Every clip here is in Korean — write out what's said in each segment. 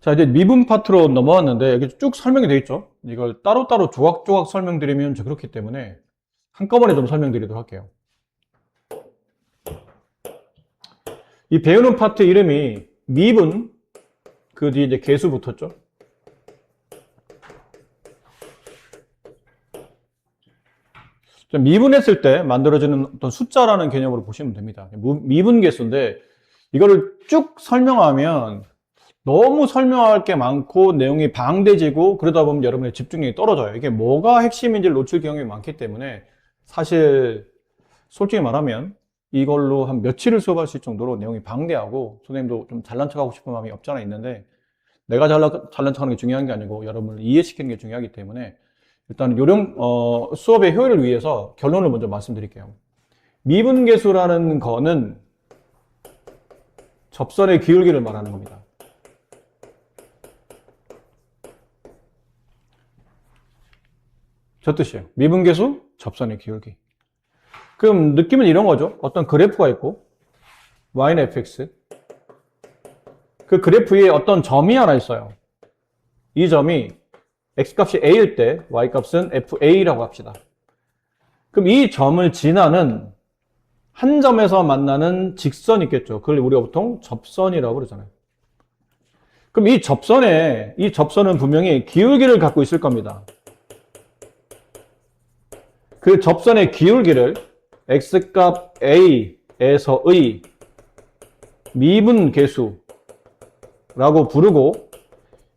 자, 이제 미분 파트로 넘어왔는데 여기 쭉 설명이 되어 있죠. 이걸 따로따로 조각조각 설명드리면 좀 그렇기 때문에 한꺼번에 좀 설명드리도록 할게요. 이 배우는 파트 이름이 미분, 그 뒤에 이제 계수 붙었죠. 미분했을 때 만들어지는 어떤 숫자라는 개념으로 보시면 됩니다. 미분계수인데 이거를 쭉 설명하면 너무 설명할 게 많고 내용이 방대지고 그러다 보면 여러분의 집중력이 떨어져요. 이게 뭐가 핵심인지를 놓칠 경우가 많기 때문에 사실 솔직히 말하면 이걸로 한 며칠을 수업할 수 있을 정도로 내용이 방대하고 선생님도 좀 잘난 척하고 싶은 마음이 없지 않아 있는데 내가 잘난 척하는 게 중요한 게 아니고 여러분을 이해시키는 게 중요하기 때문에 일단 수업의 효율을 위해서 결론을 먼저 말씀드릴게요. 미분계수라는 거는 접선의 기울기를 말하는 겁니다. 저 뜻이에요. 미분계수, 접선의 기울기. 그럼 느낌은 이런 거죠. 어떤 그래프가 있고 y는 fx. 그 그래프 위에 어떤 점이 하나 있어요. 이 점이 x값이 a일 때 y값은 fa라고 합시다. 그럼 이 점을 지나는 한 점에서 만나는 직선이 있겠죠. 그걸 우리가 보통 접선이라고 그러잖아요. 그럼 이 접선은 분명히 기울기를 갖고 있을 겁니다. 그 접선의 기울기를 x값 a에서의 미분계수라고 부르고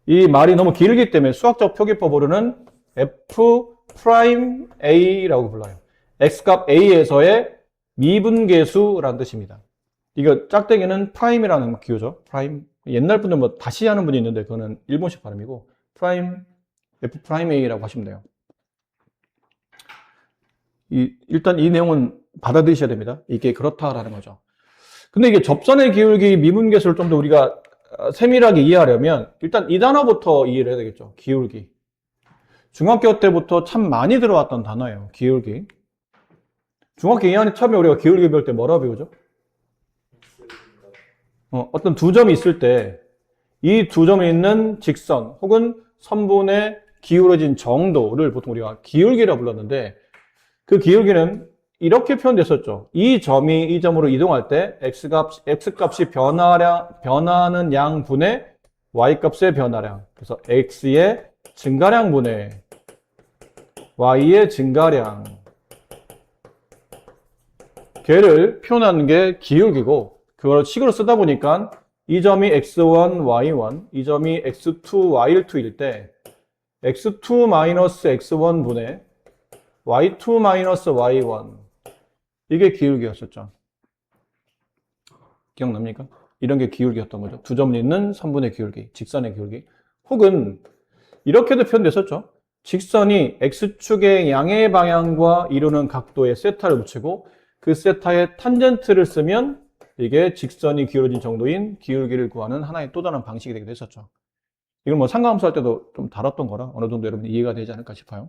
이 말이 너무 길기 때문에 수학적 표기법으로는 f'A라고 불러요. x값 a에서의 미분계수라는 뜻입니다. 이거 짝대기는 프라임이라는 기호죠. 프라임. 옛날 분들 뭐 다시 하는 분이 있는데 그거는 일본식 발음이고 프라임, f'A라고 하시면 돼요. 일단 이 내용은 받아들이셔야 됩니다. 이게 그렇다라는 거죠. 근데 이게 접선의 기울기 미분계수를 좀 더 우리가 세밀하게 이해하려면 일단 이 단어부터 이해를 해야 되겠죠. 기울기. 중학교 때부터 참 많이 들어왔던 단어예요. 기울기. 중학교 2학년 처음에 우리가 기울기 배울 때 뭐라고 배우죠? 어떤 두 점이 있을 때 이 두 점에 있는 직선 혹은 선분의 기울어진 정도를 보통 우리가 기울기라고 불렀는데 그 기울기는 이렇게 표현됐었죠. 이 점이 이 점으로 이동할 때 x값이 변하는 양분의 y값의 변화량. 그래서 x의 증가량분의 y의 증가량. 걔를 표현하는 게 기울기고 그걸 식으로 쓰다 보니까 이 점이 x1, y1, 이 점이 x2, y2일 때 x2-x1분의 y2-y1 이게 기울기였었죠. 기억납니까? 이런 게 기울기였던 거죠. 두 점을 잇는 선분의 기울기, 직선의 기울기. 혹은 이렇게도 표현됐었죠. 직선이 x축의 양의 방향과 이루는 각도의 세타를 붙이고 그 세타의 탄젠트를 쓰면 이게 직선이 기울어진 정도인 기울기를 구하는 하나의 또 다른 방식이 되기도 했었죠. 이걸 뭐 상가함수 할 때도 좀 다뤘던 거라 어느 정도 여러분이 이해가 되지 않을까 싶어요.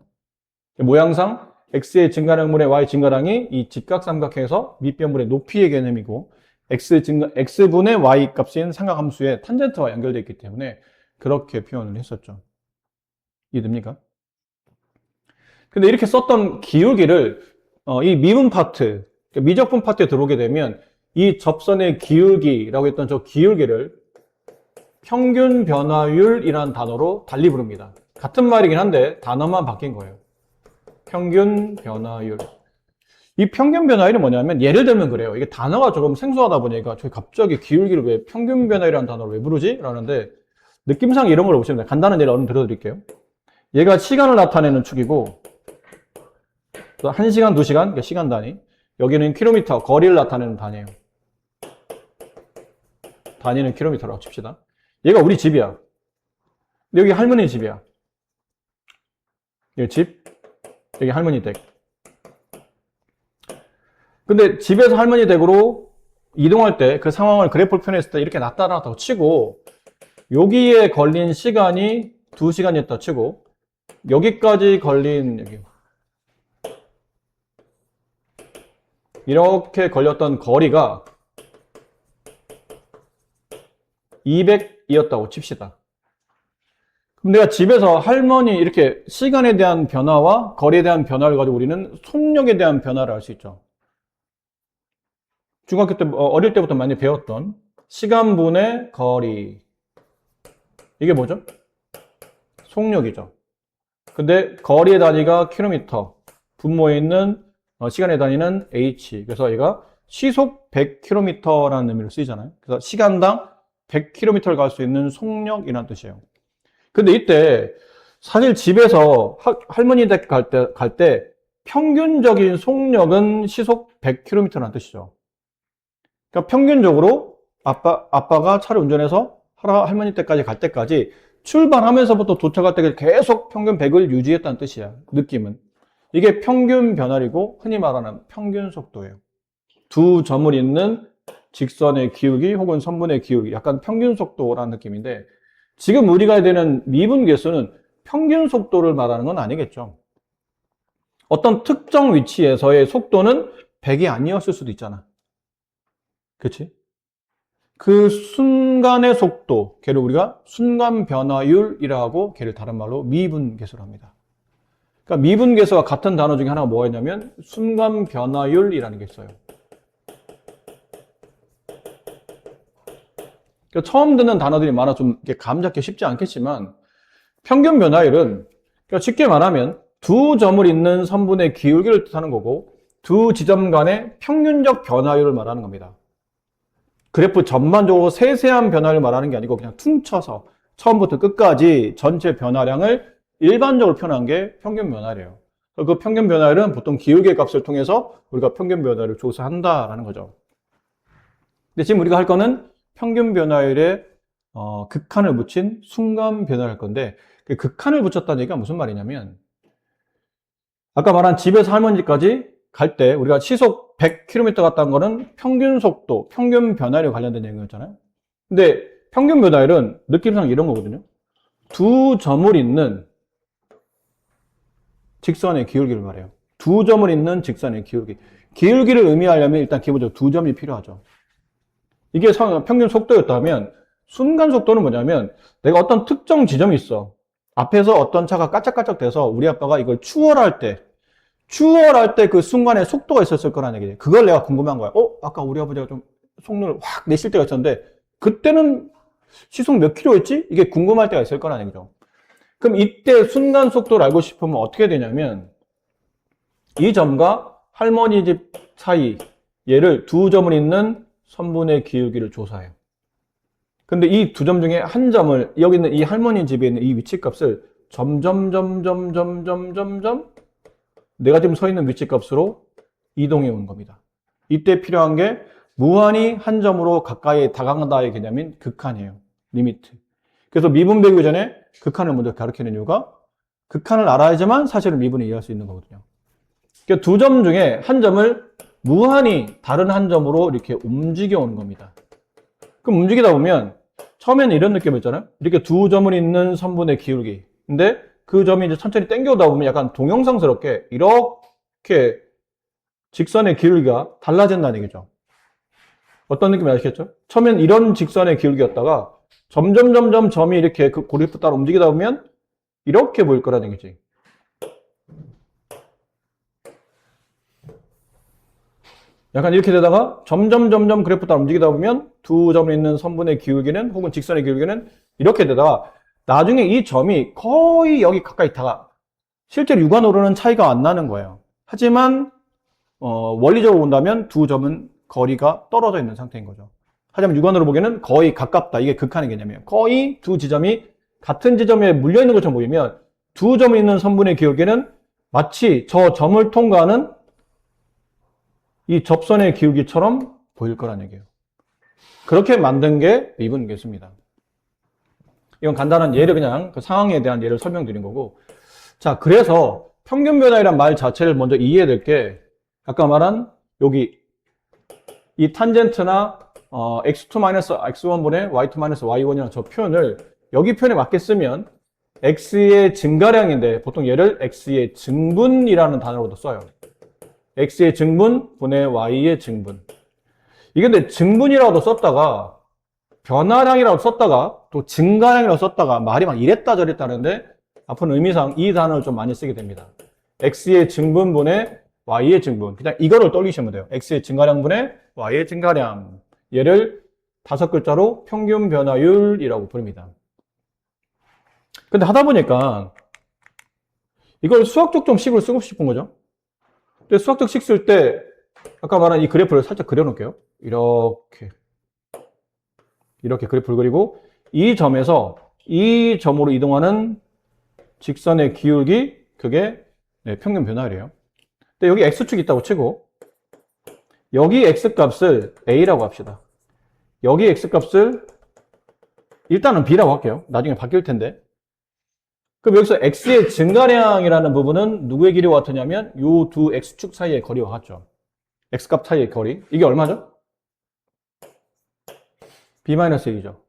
모양상 x의 증가량분의 y 증가량이 이 직각삼각형에서 밑변분의 높이의 개념이고 x분의 y 값인 삼각함수의 탄젠트와 연결되어 있기 때문에 그렇게 표현을 했었죠. 이해됩니까? 근데 이렇게 썼던 기울기를 이 미분 파트, 미적분 파트에 들어오게 되면 이 접선의 기울기라고 했던 저 기울기를 평균 변화율이라는 단어로 달리 부릅니다. 같은 말이긴 한데 단어만 바뀐 거예요. 평균 변화율. 이 평균 변화율이 뭐냐면 예를 들면 그래요. 이게 단어가 조금 생소하다 보니까 저희 갑자기 기울기를 왜 평균 변화율이라는 단어를 왜 부르지? 라는데 느낌상 이런 걸 보시면 돼요. 간단한 예를 얼른 들어드릴게요. 얘가 시간을 나타내는 축이고 1시간, 2시간, 그러니까 시간 단위. 여기는 킬로미터, 거리를 나타내는 단위예요. 단위는 킬로미터라고 칩시다. 얘가 우리 집이야. 여기 할머니 집이야. 여기 집, 여기 할머니 댁. 근데 집에서 할머니 댁으로 이동할 때 그 상황을 그래프로 표현했을 때 이렇게 나타났다고 치고 여기에 걸린 시간이 2시간이었다 치고 여기까지 걸린 여기 이렇게 걸렸던 거리가 200이었다고 칩시다. 그럼 내가 집에서 할머니 이렇게 시간에 대한 변화와 거리에 대한 변화를 가지고 우리는 속력에 대한 변화를 알 수 있죠. 중학교 때, 어릴 때부터 많이 배웠던 시간분의 거리. 이게 뭐죠? 속력이죠. 근데 거리의 단위가 킬로미터, 분모에 있는 시간의 단위는 h. 그래서 얘가 시속 100km라는 의미로 쓰이잖아요. 그래서 시간당 100km를 갈 수 있는 속력이라는 뜻이에요. 근데 이때 사실 집에서 할머니 댁 갈 때 평균적인 속력은 시속 100km라는 뜻이죠. 그러니까 평균적으로 아빠가 차를 운전해서 할머니 댁까지 갈 때까지 출발하면서부터 도착할 때까지 계속 평균 100을 유지했다는 뜻이야. 느낌은. 이게 평균 변화이고 흔히 말하는 평균 속도예요. 두 점을 잇는 직선의 기울기 혹은 선분의 기울기, 약간 평균 속도라는 느낌인데 지금 우리가 되는 미분계수는 평균 속도를 말하는 건 아니겠죠. 어떤 특정 위치에서의 속도는 100이 아니었을 수도 있잖아. 그치? 그 순간의 속도, 걔를 우리가 순간 변화율이라고 걔를 다른 말로 미분계수를 합니다. 그러니까 미분계수와 같은 단어 중에 하나가 뭐가 있냐면 순간 변화율이라는 게 있어요. 그러니까 처음 듣는 단어들이 많아 좀 감 잡기 쉽지 않겠지만 평균 변화율은 그러니까 쉽게 말하면 두 점을 잇는 선분의 기울기를 뜻하는 거고 두 지점 간의 평균적 변화율을 말하는 겁니다. 그래프 전반적으로 세세한 변화를 말하는 게 아니고 그냥 퉁쳐서 처음부터 끝까지 전체 변화량을 일반적으로 표현한 게 평균 변화율이에요. 그 평균 변화율은 보통 기울기의 값을 통해서 우리가 평균 변화율을 조사한다라는 거죠. 근데 지금 우리가 할 거는 평균 변화율에 극한을 붙인 순간 변화를 할 건데 그 극한을 붙였다는 얘기가 무슨 말이냐면 아까 말한 집에서 할머니 집까지 갈 때 우리가 시속 100km 갔다는 거는 평균 속도, 평균 변화율에 관련된 얘기였잖아요. 근데 평균 변화율은 느낌상 이런 거거든요. 두 점을 잇는 직선의 기울기를 말해요. 두 점을 잇는 직선의 기울기. 기울기를 의미하려면 일단 기본적으로 두 점이 필요하죠. 이게 평균 속도였다면 순간 속도는 뭐냐면 내가 어떤 특정 지점이 있어. 앞에서 어떤 차가 깔짝깔짝 돼서 우리 아빠가 이걸 추월할 때 그 순간에 속도가 있었을 거라는 얘기예요. 그걸 내가 궁금한 거야. 아까 우리 아버지가 좀 속력을 확 내실 때가 있었는데 그때는 시속 몇 킬로였지? 이게 궁금할 때가 있을 거라는 얘기죠. 그럼 이때 순간 속도를 알고 싶으면 어떻게 되냐면 이 점과 할머니 집 사이 얘를 두 점을 잇는 선분의 기울기를 조사해요. 근데 이 두 점 중에 한 점을 여기 있는 이 할머니 집에 있는 이 위치값을 점점 내가 지금 서 있는 위치값으로 이동해 오는 겁니다. 이때 필요한 게 무한히 한 점으로 가까이 다가간다의 개념인 극한이에요. 리미트. 그래서 미분 배우기 전에 극한을 먼저 가르치는 이유가 극한을 알아야지만 사실은 미분을 이해할 수 있는 거거든요. 그러니까 두 점 중에 한 점을 무한히 다른 한 점으로 이렇게 움직여 오는 겁니다. 그럼 움직이다 보면 처음에는 이런 느낌이었잖아요. 이렇게 두 점을 잇는 선분의 기울기. 근데 그 점이 이제 천천히 당겨오다 보면 약간 동영상스럽게 이렇게 직선의 기울기가 달라진다는 얘기죠. 어떤 느낌이 아시겠죠? 처음엔 이런 직선의 기울기였다가 점점 점이 이렇게 그 고리프 따라 움직이다 보면 이렇게 보일 거라는 얘기지. 약간 이렇게 되다가 점점 그래프 따라 움직이다 보면 두 점을 잇는 선분의 기울기는 혹은 직선의 기울기는 이렇게 되다가 나중에 이 점이 거의 여기 가까이 다가 실제로 육안으로는 차이가 안 나는 거예요. 하지만 원리적으로 본다면 두 점은 거리가 떨어져 있는 상태인 거죠. 하지만 육안으로 보기에는 거의 가깝다. 이게 극한의 개념이에요. 거의 두 지점이 같은 지점에 물려 있는 것처럼 보이면 두 점이 있는 선분의 기울기는 마치 저 점을 통과하는 이 접선의 기울기처럼 보일 거란 얘기예요. 그렇게 만든 게 미분계수입니다. 이건 간단한 예를 그냥 그 상황에 대한 예를 설명드린 거고. 자, 그래서 평균 변화율이란 말 자체를 먼저 이해해야 될 게 아까 말한 여기 이 탄젠트나 x2-x1분의 y2-y1이라는 저 표현을 여기 표현에 맞게 쓰면 x의 증가량인데 보통 얘를 x의 증분이라는 단어로도 써요. x의 증분 분의 y의 증분. 이게 근데 증분이라고도 썼다가 변화량이라고 썼다가 또 증가량이라고 썼다가 말이 막 이랬다 저랬다 하는데 앞으로는 의미상 이 단어를 좀 많이 쓰게 됩니다. x의 증분분의 y의 증분. 그냥 이거를 떠올리시면 돼요. x의 증가량분의 y의 증가량. 얘를 5글자로 평균 변화율이라고 부릅니다. 근데 하다 보니까 이걸 수학적 좀 식으로 쓰고 싶은 거죠. 근데 수학적 식 쓸 때 아까 말한 이 그래프를 살짝 그려놓을게요. 이렇게 그래프를 그리고 이 점에서 이 점으로 이동하는 직선의 기울기, 그게 평균 변화율이에요. 근데 여기 x축이 있다고 치고 여기 x값을 a라고 합시다. 여기 x값을 일단은 b라고 할게요. 나중에 바뀔 텐데. 그럼 여기서 x의 증가량이라는 부분은 누구의 길이와 같으냐면 이 두 x축 사이의 거리와 같죠. x값 사이의 거리. 이게 얼마죠? b-a죠.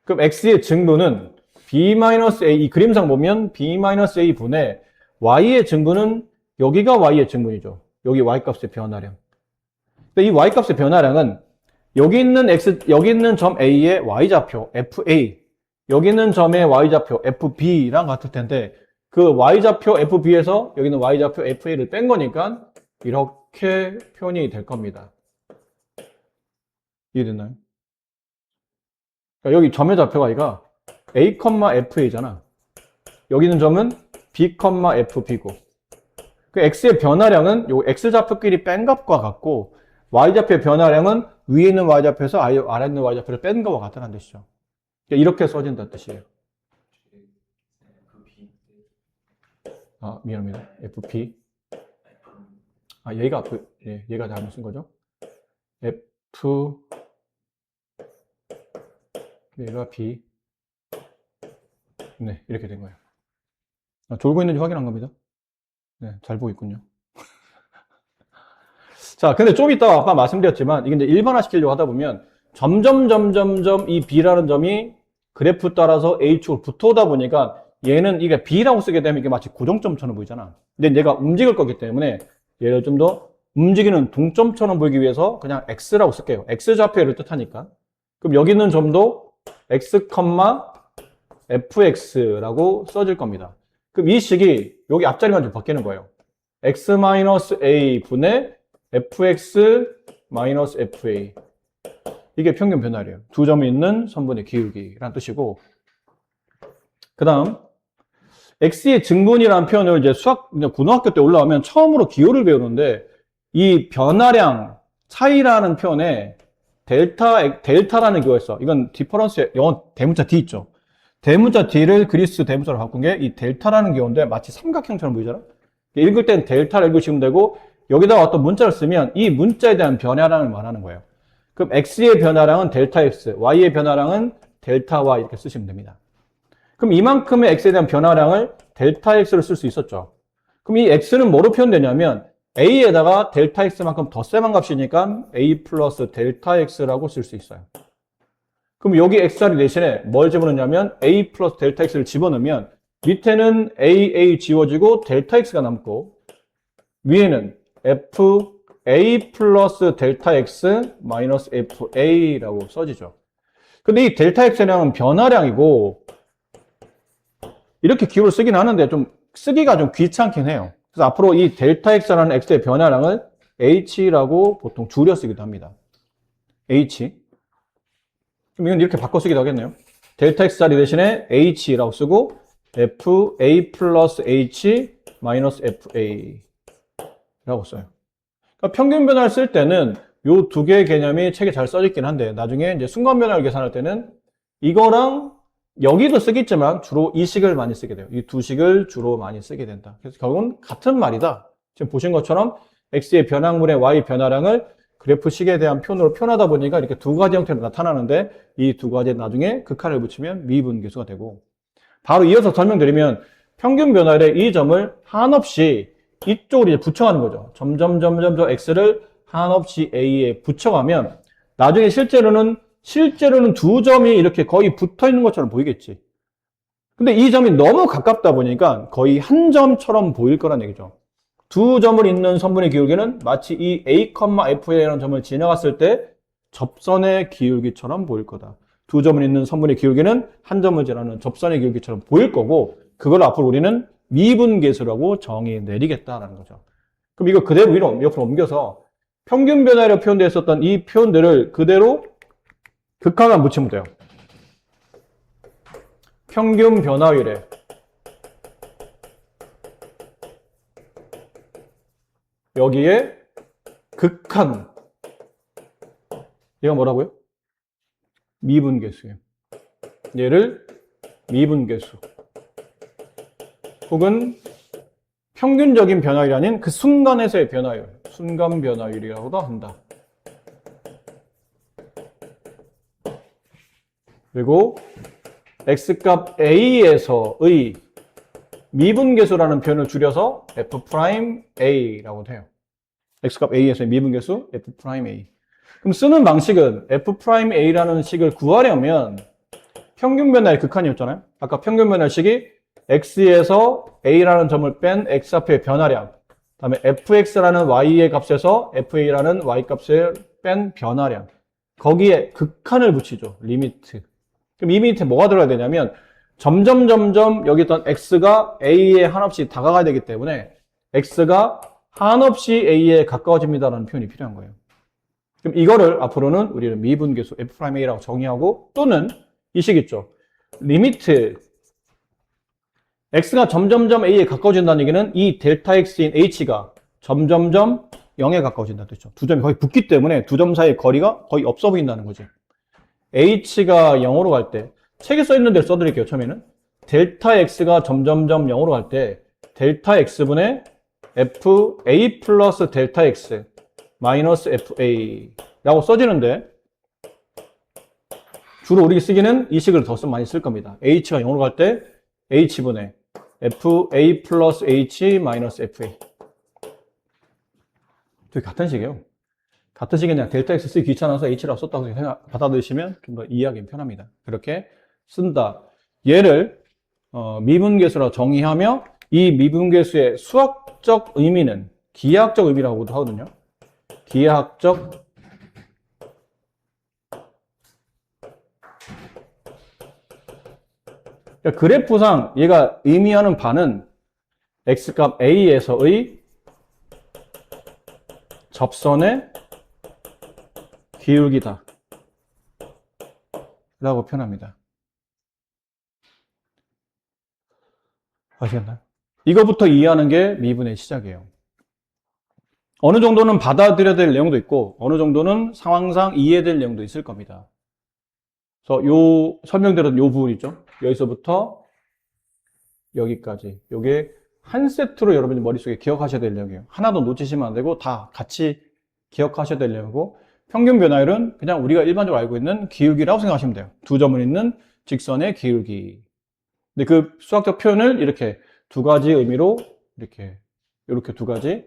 그럼 x의 증분은 b-a, 이 그림상 보면 b-a 분의 y의 증분은 여기가 y의 증분이죠. 여기 y값의 변화량. 근데 이 y값의 변화량은 여기 있는 점 a의 y좌표 fa, 여기 있는 점의 y좌표 fb랑 같을 텐데 그 y좌표 fb에서 여기 있는 y좌표 fa를 뺀 거니까 이렇게 표현이 될 겁니다. 이해됐나요? 그러니까 여기 점의 좌표가 이가 a, fa잖아. 여기 있는 점은 b, fb고 그 x의 변화량은 요 x좌표끼리 뺀 값과 같고 y좌표의 변화량은 위에 있는 y좌표에서 아래 있는 y좌표를 뺀 것과 같다는 뜻이죠. 그러니까 이렇게 써진다는 뜻이에요. 아, 미안합니다. fp. 아, 얘가 잘못 쓴 거죠. 얘가 b. 네, 이렇게 된 거예요. 아, 졸고 있는지 확인한 겁니다. 네, 잘 보고 있군요. 자, 근데 좀 이따 아까 말씀드렸지만 이게 이제 일반화 시키려고 하다 보면 점점 이 B라는 점이 그래프 따라서 A축으로 붙어오다 보니까 얘는 이게 B라고 쓰게 되면 이게 마치 고정점처럼 보이잖아. 근데 얘가 움직일 거기 때문에 얘를 좀 더 움직이는 동점처럼 보이기 위해서 그냥 X라고 쓸게요. X좌표를 뜻하니까. 그럼 여기 있는 점도 X, fx라고 써질 겁니다. 그럼 이 식이 여기 앞자리만 좀 바뀌는 거예요. x-a 분의 fx-fa. 이게 평균 변화율이에요. 두 점이 있는 선분의 기울기라는 뜻이고, 그 다음 x의 증분이라는 표현을 이제 고등학교 때 올라오면 처음으로 기호를 배우는데 이 변화량 차이라는 표현에 델타라는 기호가 있어. 이건 디퍼런스, 영어 대문자 D 있죠. 대문자 D를 그리스 대문자로 바꾼 게 이 델타라는 기호인데 마치 삼각형처럼 보이잖아. 읽을 땐 델타를 읽으시면 되고 여기다가 어떤 문자를 쓰면 이 문자에 대한 변화량을 말하는 거예요. 그럼 x의 변화량은 델타 x, y의 변화량은 델타 y 이렇게 쓰시면 됩니다. 그럼 이만큼의 x에 대한 변화량을 델타 x로 쓸 수 있었죠. 그럼 이 x는 뭐로 표현되냐면 a에다가 델타 x만큼 덧셈한 값이니까 a 플러스 델타 x라고 쓸 수 있어요. 그럼 여기 x자리 대신에 뭘 집어넣냐면 a 플러스 델타 x를 집어넣으면 밑에는 a 지워지고 델타 x가 남고 위에는 fa 플러스 델타 x 마이너스 fa라고 써지죠. 근데 이 델타 x의 양은 변화량이고 이렇게 기호를 쓰긴 하는데 좀 쓰기가 좀 귀찮긴 해요. 그래서 앞으로 이 델타 x라는 x의 변화량을 h라고 보통 줄여 쓰기도 합니다. h. 그럼 이건 이렇게 바꿔 쓰기도 하겠네요. 델타 x자리 대신에 h라고 쓰고 fa 플러스 h 마이너스 fa라고 써요. 그러니까 평균 변화를 쓸 때는 이 두 개의 개념이 책에 잘 써있긴 한데 나중에 이제 순간 변화를 계산할 때는 이거랑 여기도 쓰겠지만 주로 이 식을 많이 쓰게 돼요. 이 두 식을 주로 많이 쓰게 된다. 그래서 결국은 같은 말이다. 지금 보신 것처럼 x의 변화물의 y 변화량을 그래프식에 대한 표현으로 표현하다 보니까 이렇게 두 가지 형태로 나타나는데 이 두 가지에 나중에 극한을 붙이면 미분계수가 되고 바로 이어서 설명드리면 평균 변화율의 이 점을 한없이 이쪽으로 이제 붙여가는 거죠. 점점 저 x를 한없이 a에 붙여가면 나중에 실제로는 두 점이 이렇게 거의 붙어 있는 것처럼 보이겠지. 근데 이 점이 너무 가깝다 보니까 거의 한 점처럼 보일 거란 얘기죠. 두 점을 잇는 선분의 기울기는 마치 이 a, fa라는 점을 지나갔을 때 접선의 기울기처럼 보일 거다. 두 점을 잇는 선분의 기울기는 한 점을 지나는 접선의 기울기처럼 보일 거고 그걸 앞으로 우리는 미분계수라고 정의 내리겠다라는 거죠. 그럼 이거 그대로 위로 옆으로 옮겨서 평균 변화율로 표현되어 있었던 이 표현들을 그대로 극한만 붙이면 돼요. 평균 변화율에 여기에 극한 얘가 뭐라고요? 미분계수예요. 얘를 미분계수 혹은 평균적인 변화율이 아닌 그 순간에서의 변화율, 순간 변화율이라고도 한다. 그리고 x값 a에서의 미분계수라는 표현을 줄여서 f'a라고 해요. x값 a에서의 미분계수 f'a. 그럼 쓰는 방식은 f'a라는 식을 구하려면 평균 변화의 극한이었잖아요. 아까 평균 변화식이 x에서 a라는 점을 뺀 x 앞의 변화량, 그다음에 fx라는 y의 값에서 fa라는 y 값을 뺀 변화량, 거기에 극한을 붙이죠. 리미트. 그럼 이 밑에 뭐가 들어가야 되냐면 점점 여기 있던 x가 a에 한없이 다가가야 되기 때문에 x가 한없이 a에 가까워집니다라는 표현이 필요한 거예요. 그럼 이거를 앞으로는 우리는 미분계수 f'a라고 정의하고 또는 이 식 있죠. 리미트 x가 점점 a에 가까워진다는 얘기는 이 델타 x인 h가 점점 0에 가까워진다는 뜻이죠. 두 점이 거의 붙기 때문에 두 점 사이의 거리가 거의 없어 보인다는 거죠. h가 0으로 갈 때 책에 써 있는 대로 써드릴게요. 처음에는 델타 x가 점점 0으로 갈 때 델타 x분의 fa 플러스 델타 x 마이너스 fa 라고 써지는데 주로 우리 쓰기는 이 식을 더 많이 쓸 겁니다. h가 0으로 갈 때 h분의 fa 플러스 h 마이너스 fa 되게 같은 식이에요. 같은 식이 그냥 델타 x 쓰기 귀찮아서 h라고 썼다고 받아들이시면 좀 더 이해하기 편합니다. 그렇게 쓴다. 얘를 미분계수라고 정의하며 이 미분계수의 수학적 의미는 기하학적 의미라고도 하거든요. 기하학적 그러니까 그래프상 얘가 의미하는 바는 x값 a에서의 접선의 기울기다 라고 표현합니다. 아시겠나요? 이거부터 이해하는 게 미분의 시작이에요. 어느 정도는 받아들여야 될 내용도 있고 어느 정도는 상황상 이해될 내용도 있을 겁니다. 그래서 요 설명드렸던 요 부분 있죠? 여기서부터 여기까지 요게 한 세트로 여러분이 머릿속에 기억하셔야 될 내용이에요. 하나도 놓치시면 안 되고 다 같이 기억하셔야 될 내용이고 평균 변화율은 그냥 우리가 일반적으로 알고 있는 기울기라고 생각하시면 돼요. 두 점을 잇는 직선의 기울기. 근데 그 수학적 표현을 이렇게 두 가지 의미로 이렇게 두 가지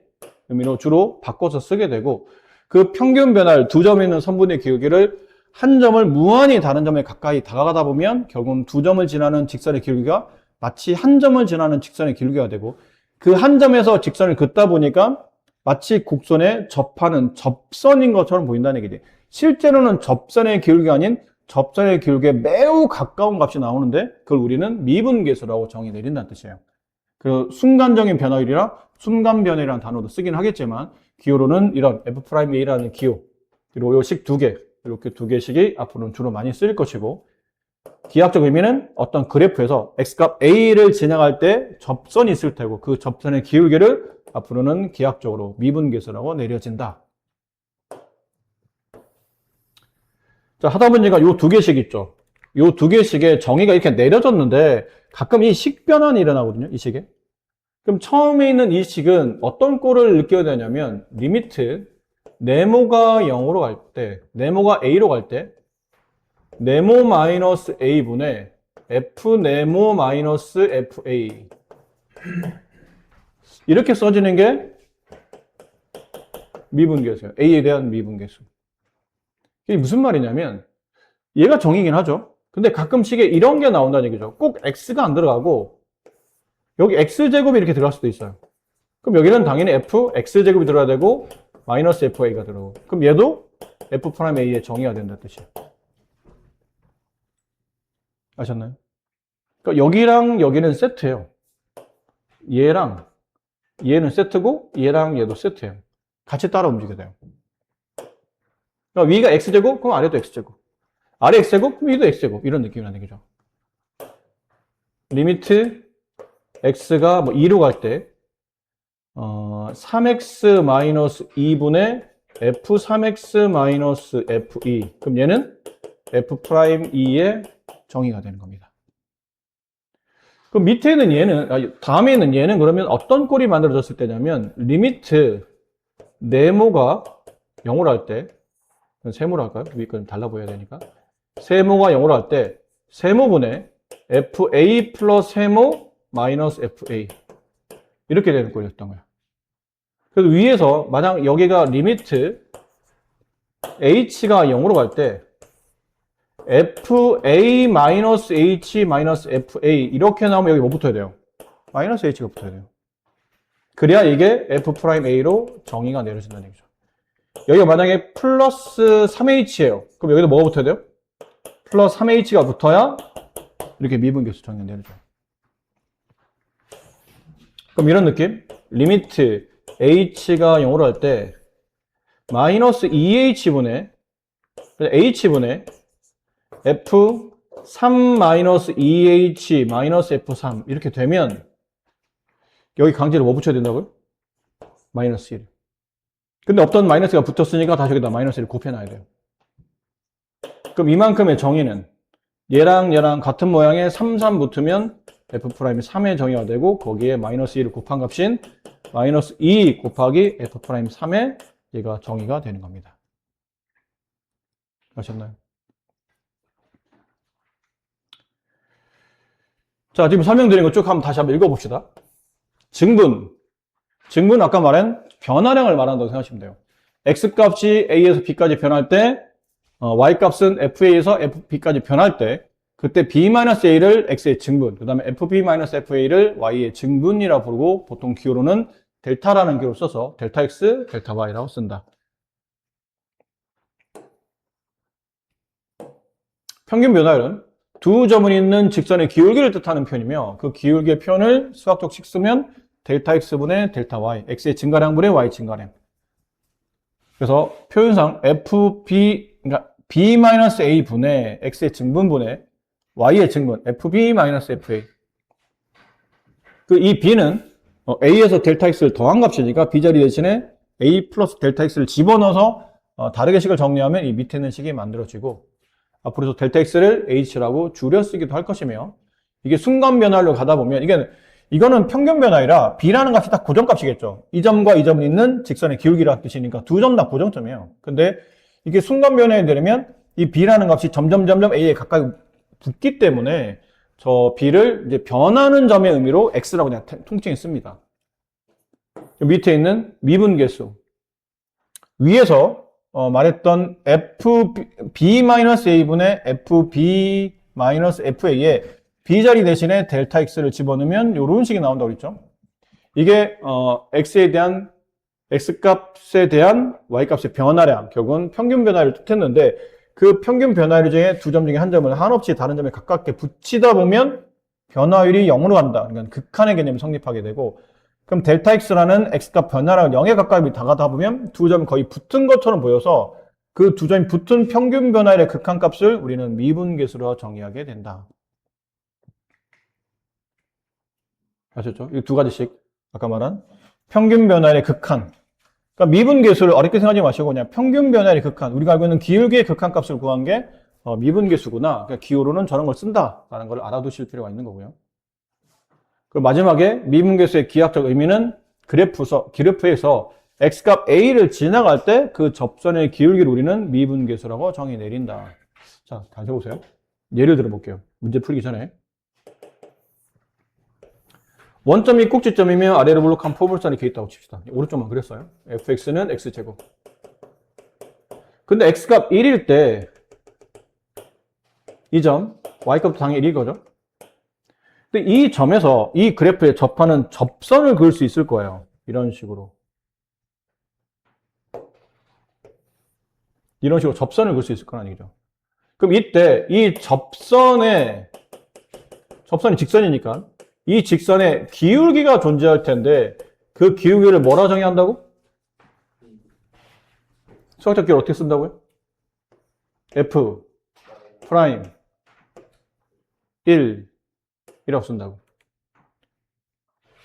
의미로 주로 바꿔서 쓰게 되고 그 평균 변화율 두 점에 있는 선분의 기울기를 한 점을 무한히 다른 점에 가까이 다가가다 보면 결국은 두 점을 지나는 직선의 기울기가 마치 한 점을 지나는 직선의 기울기가 되고 그 한 점에서 직선을 긋다 보니까 마치 곡선에 접하는 접선인 것처럼 보인다는 얘기지. 실제로는 접선의 기울기가 아닌 접선의 기울기에 매우 가까운 값이 나오는데 그걸 우리는 미분계수라고 정의 내린다는 뜻이에요. 그 순간적인 변화율이라 순간 변화율이라는 단어도 쓰긴 하겠지만 기호로는 이런 f'a라는 기호 그리고 요 식 두 개 이렇게 두 개씩이 앞으로는 주로 많이 쓰일 것이고 기하학적 의미는 어떤 그래프에서 x값 a를 지나갈 때 접선이 있을 테고 그 접선의 기울기를 앞으로는 기하학적으로 미분계수라고 내려진다. 자, 하다 보니까 요 두 개씩 있죠. 요 두 개씩의 정의가 이렇게 내려졌는데 가끔 이 식 변환이 일어나거든요. 이 식에. 그럼 처음에 있는 이 식은 어떤 꼴을 느껴야 되냐면 리미트 네모가 0으로 갈 때, 네모가 a로 갈 때 네모 마이너스 a분의 f 네모 마이너스 fa 이렇게 써지는 게 미분계수예요. a에 대한 미분계수. 이게 무슨 말이냐면 얘가 정의긴 하죠. 근데 가끔씩에 이런 게 나온다는 얘기죠. 꼭 x가 안 들어가고 여기 x제곱이 이렇게 들어갈 수도 있어요. 그럼 여기는 당연히 f x제곱이 들어가야 되고 마이너스 fa가 들어오고 그럼 얘도 f'a의 정의가 된다는 뜻이에요. 아셨나요? 그러니까 여기랑 여기는 세트예요. 얘랑 얘는 세트고 얘랑 얘도 세트예요. 같이 따라 움직여야 돼요. 그러니까 위가 x제곱, 그럼 아래도 x제곱. 아래 x제곱, 그럼 위도 x제곱. 이런 느낌이라는 얘기죠. 리미트 x가 뭐 2로 갈 때 3x-2분의 f3x-fe. 그럼 얘는 f'2의 정의가 되는 겁니다. 그럼 밑에 있는 얘는, 다음에 있는 얘는 그러면 어떤 꼴이 만들어졌을 때냐면, 리미트 네모가 0으로 할 때, 세모로 할까요? 위에 건 달라 보여야 되니까. 세모가 0으로 할 때, 세모분의 fa 플러스 세모 마이너스 fa. 이렇게 되는 꼴이었던 거예요. 그래서 위에서, 만약 여기가 리미트 h가 0으로 갈 때, fa-h-fa 이렇게 나오면 여기 뭐 붙어야 돼요? 마이너스 h가 붙어야 돼요. 그래야 이게 f'a로 정의가 내려진다는 얘기죠. 여기가 만약에 플러스 3h예요. 그럼 여기도 뭐가 붙어야 돼요? 플러스 3h가 붙어야 이렇게 미분계수 정의가 내려져요. 그럼 이런 느낌? 리미트 h가 0으로 할 때 마이너스 2h분의 h분의 f3-2h f3 이렇게 되면 여기 강제로 뭐 붙여야 된다고요? 마이너스 1. 근데 없던 마이너스가 붙었으니까 다시 여기다 마이너스 1을 곱해놔야 돼요. 그럼 이만큼의 정의는 얘랑 얘랑 같은 모양의 3, 3 붙으면 f'이 3의 정의가 되고 거기에 마이너스 1을 곱한 값인 마이너스 2 곱하기 f'3의 얘가 정의가 되는 겁니다. 아셨나요? 자, 지금 설명드린 거 쭉 한번 다시 한번 읽어봅시다. 증분. 증분 아까 말한 변화량을 말한다고 생각하시면 돼요. x값이 a에서 b까지 변할 때 y값은 fa에서 fb까지 변할 때 그때 b-a를 x의 증분, 그 다음에 fb-fa를 y의 증분이라고 부르고 보통 기호로는 델타라는 기호를 써서 델타 x, 델타 y라고 쓴다. 평균 변화율은 두 점을 잇는 직선의 기울기를 뜻하는 표현이며 그 기울기의 표현을 수학적식 쓰면 델타 x분의 델타 y, x의 증가량분의 y 증가량. 그래서 표현상 fb, 그러니까 b-a 분의 x의 증분분의 y의 증분, fb-fa. 이 b는 a에서 델타 x를 더한 값이니까 b 자리 대신에 a 플러스 델타 x를 집어넣어서 다르게 식을 정리하면 이 밑에 있는 식이 만들어지고 앞으로서 델타 x를 h라고 줄여 쓰기도 할 것이며 이게 순간 변화로 가다 보면 이거는 평균 변화이라 b라는 값이 딱 고정값이겠죠. 이 점과 이 점이 있는 직선의 기울기라는 뜻이니까 두 점 다 고정점이에요. 근데 이게 순간 변화에 되려면 이 b라는 값이 점점 a에 가까이 붙기 때문에 저 b를 이제 변하는 점의 의미로 x라고 그냥 통칭해 씁니다. 밑에 있는 미분계수. 위에서 말했던 fb-a분의 fb-fa에 b자리 대신에 델타 x를 집어넣으면 이런 식이 나온다고 그랬죠. 이게 x에 대한 x값에 대한 y값의 변화량, 결국은 평균 변화를 뜻했는데 그 평균 변화율 중에 두 점 중에 한 점을 한없이 다른 점에 가깝게 붙이다 보면 변화율이 0으로 간다. 그러니까 극한의 개념이 성립하게 되고 그럼 델타 x라는 x값 변화량을 0에 가까이 다가다 보면 두 점이 거의 붙은 것처럼 보여서 그 두 점이 붙은 평균 변화율의 극한값을 우리는 미분계수로 정의하게 된다. 아셨죠? 이 두 가지씩 아까 말한 평균 변화율의 극한. 그러니까 미분계수를 어렵게 생각하지 마시고 그냥 평균 변화율의 극한. 우리가 알고 있는 기울기의 극한값을 구한 게 미분계수구나. 그러니까 기호로는 저런 걸 쓴다라는 걸 알아두실 필요가 있는 거고요. 그리고 마지막에 미분계수의 기하학적 의미는 그래프에서 x값 a를 지나갈 때 그 접선의 기울기를 우리는 미분계수라고 정의 내린다. 자, 다시 해보세요. 예를 들어볼게요. 문제 풀기 전에. 원점이 꼭지점이며 아래로 블록한 포물선이 이렇게 있다고 칩시다. 오른쪽만 그렸어요. fx는 x제곱. 근데 x값 1일 때 이 점, y값도 당연히 1일 거죠. 근데 이 점에서 이 그래프에 접하는 접선을 그을 수 있을 거예요. 이런 식으로. 이런 식으로 접선을 그을 수 있을 거라는 얘기죠. 그럼 이때 이 접선의 접선이 직선이니까 이 직선에 기울기가 존재할 텐데 그 기울기를 뭐라 정의한다고? 수학적 기호를 어떻게 쓴다고요? F 프라임 1 이라고 쓴다고.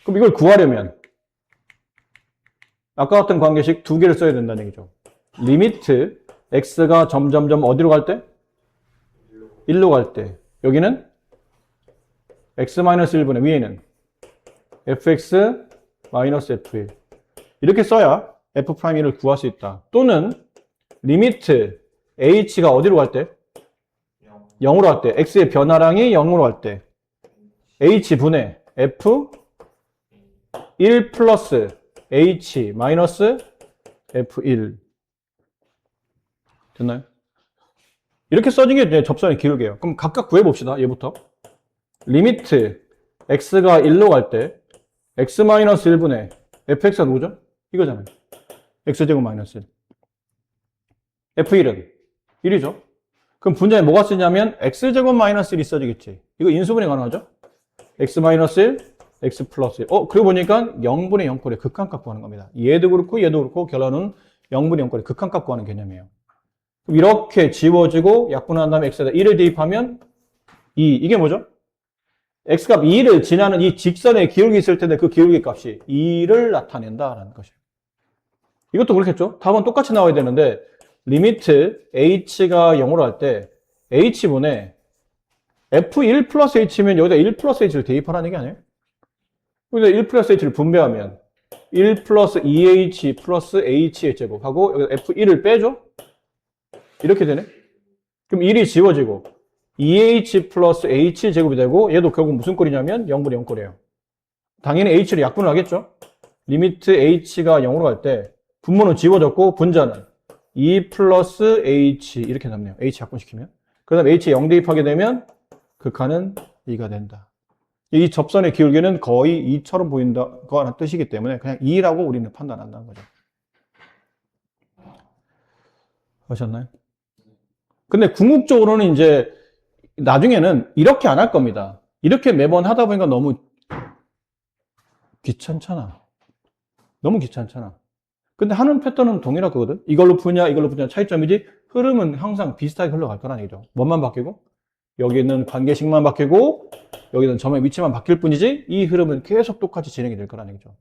그럼 이걸 구하려면 아까 같은 관계식 두 개를 써야 된다는 얘기죠. 리미트 x가 점점점 어디로 갈 때? 1로 갈 때. 여기는 x-1분의 위에는 fx-f1 이렇게 써야 f'1을 구할 수 있다. 또는 리미트 h가 어디로 갈 때? 0으로 갈 때. x의 변화량이 0으로 갈 때 h분의 f 1 플러스 h 마이너스 f1 됐나요? 이렇게 써진 게 이제 접선의 기울기예요. 그럼 각각 구해봅시다. 얘부터. 리미트 x가 1로 갈 때 x-1분의 fx가 누구죠? 이거잖아요. x제곱 마이너스 1. f1은 1이죠. 그럼 분자에 뭐가 쓰냐면 x제곱 마이너스 1이 써지겠지. 이거 인수분해 가능하죠? x 마이너스 1, x 플러스 1. 그러고 보니까 0분의 0꼴의 극한값 구하는 겁니다. 얘도 그렇고 얘도 그렇고 결론은 0분의 0꼴의 극한값 구하는 개념이에요. 그럼 이렇게 지워지고 약분한 다음에 x에다 1을 대입하면 2. 이게 뭐죠? x값 2를 지나는 이 직선에 기울기 있을 텐데 그 기울기 값이 2를 나타낸다라는 것이에요. 이것도 그렇겠죠? 답은 똑같이 나와야 되는데 리미트 h가 0으로 할 때 h분의 f1 플러스 h면 여기다 1 플러스 h를 대입하라는 얘기 아니에요? 여기다 1 플러스 h를 분배하면 1 플러스 2h 플러스 h의 제곱하고 여기다 f1을 빼줘? 이렇게 되네? 그럼 1이 지워지고 2h 플러스 h 제곱이 되고 얘도 결국 무슨 꼴이냐면 0분의 0꼴이에요. 당연히 h를 약분을 하겠죠? 리미트 h가 0으로 갈 때 분모는 지워졌고 분자는 2 플러스 h 이렇게 남네요. h 약분시키면. 그 다음에 h에 0 대입하게 되면 극한은 2가 된다. 이 접선의 기울기는 거의 2처럼 보인다는 뜻이기 때문에 그냥 2라고 우리는 판단한다는 거죠. 아셨나요? 근데 궁극적으로는 이제 나중에는 이렇게 안 할 겁니다. 이렇게 매번 하다 보니까 너무 귀찮잖아. 너무 귀찮잖아. 근데 하는 패턴은 동일하거든. 이걸로 푸냐, 이걸로 푸냐 차이점이지 흐름은 항상 비슷하게 흘러갈 거라는 얘기죠. 뭐만 바뀌고? 여기 있는 관계식만 바뀌고 여기 있는 점의 위치만 바뀔 뿐이지 이 흐름은 계속 똑같이 진행이 될 거라는 얘기죠.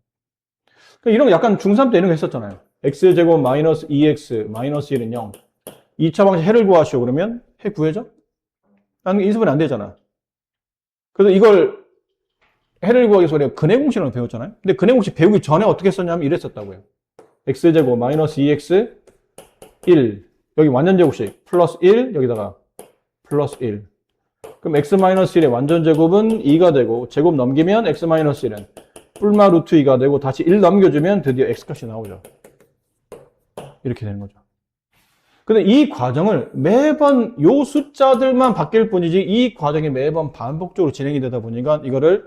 그러니까 이런 거 약간 중3 때 이런 거 했었잖아요. x제곱 마이너스 2x 마이너스 1은 0. 2차 방식 해를 구하시오. 그러면 해 구해져? 나는 인수분해 안 되잖아. 그래서 이걸 해를 구하기 위해서 우리가 근해 공식이라고 배웠잖아요. 근데 근해 공식 배우기 전에 어떻게 썼냐면 이랬었다고요. x제곱 마이너스 2x 1 여기 완전제곱식 플러스 1 여기다가 플러스 1 그럼 x-1의 완전제곱은 2가 되고 제곱 넘기면 x-1은 뿔마 루트 2가 되고 다시 1 넘겨주면 드디어 x값이 나오죠. 이렇게 되는 거죠. 근데 이 과정을 매번 요 숫자들만 바뀔 뿐이지 이 과정이 매번 반복적으로 진행이 되다 보니까 이거를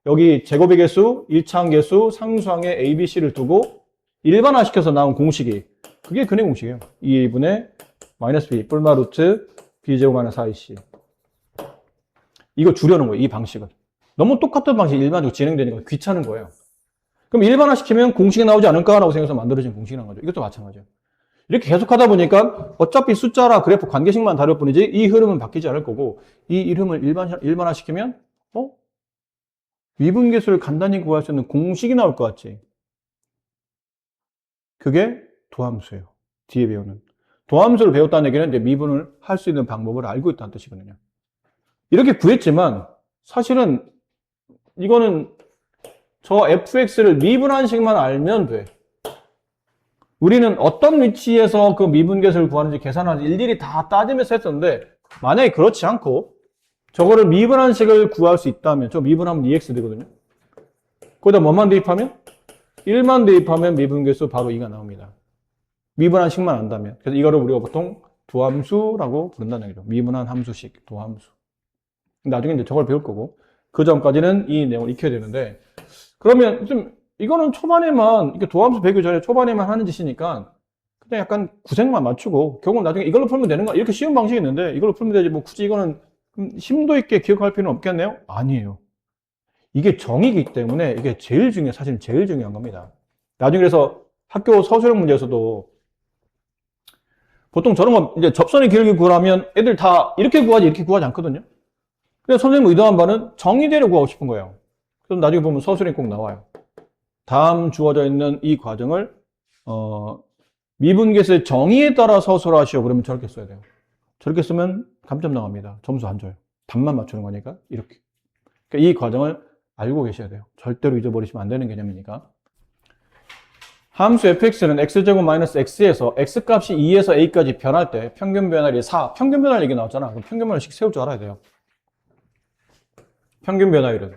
여기 제곱의 개수, 일차항계수, 상수항에 a, b, c를 두고 일반화시켜서 나온 공식이 그게 근해 공식이에요. 2분의 마이너스 b 뿔마 루트 b제곱 마이너스 4ac 이거 주려는 거예요. 이 방식을. 너무 똑같은 방식이 일반적으로 진행되니까 귀찮은 거예요. 그럼 일반화시키면 공식이 나오지 않을까라고 생각해서 만들어진 공식이라는 거죠. 이것도 마찬가지예요. 이렇게 계속 하다 보니까 어차피 숫자라 그래프 관계식만 다를 뿐이지 이 흐름은 바뀌지 않을 거고 이 흐름을 일반화시키면 미분계수를 간단히 구할 수 있는 공식이 나올 것 같지. 그게 도함수예요. 뒤에 배우는. 도함수를 배웠다는 얘기는 이제 미분을 할 수 있는 방법을 알고 있다는 뜻이거든요. 이렇게 구했지만 사실은 이거는 저 fx를 미분한 식만 알면 돼. 우리는 어떤 위치에서 그 미분계수를 구하는지 계산하는지 일일이 다 따지면서 했었는데 만약에 그렇지 않고 저거를 미분한 식을 구할 수 있다면 저 미분하면 2x 되거든요. 거기다 뭐만 대입하면? 1만 대입하면 미분계수 바로 2가 나옵니다. 미분한 식만 안다면. 그래서 이거를 우리가 보통 도함수라고 부른다는 얘기죠. 미분한 함수식, 도함수. 나중에 이제 저걸 배울 거고 그 전까지는 이 내용을 익혀야 되는데 그러면 좀 이거는 초반에만 이렇게 도함수 배우기 전에 초반에만 하는 짓이니까 그냥 약간 구색만 맞추고 결국 나중에 이걸로 풀면 되는 거야. 이렇게 쉬운 방식이 있는데 이걸로 풀면 되지 뭐 굳이 이거는 그럼 심도 있게 기억할 필요는 없겠네요? 아니에요. 이게 정의이기 때문에 이게 사실은 제일 중요한 겁니다. 나중에 그래서 학교 서술형 문제에서도 보통 저런 거 이제 접선의 기울기 구하면 애들 다 이렇게 구하지 이렇게 구하지 않거든요. 근데 선생님 의도한 바는 정의대로 구하고 싶은 거예요. 그럼 나중에 보면 서술형이 꼭 나와요. 다음 주어져 있는 이 과정을 미분계수의 정의에 따라 서술하시오. 그러면 저렇게 써야 돼요. 저렇게 쓰면 감점 나갑니다. 점수 안 줘요. 답만 맞추는 거니까 이렇게. 그러니까 이 과정을 알고 계셔야 돼요. 절대로 잊어버리시면 안 되는 개념이니까. 함수 fx는 x제곱 마이너스 x에서 x값이 2에서 a까지 변할 때 평균 변화율이 4. 평균 변화율 얘기 나왔잖아. 그럼 평균 변화율씩 세울 줄 알아야 돼요. 평균 변화율은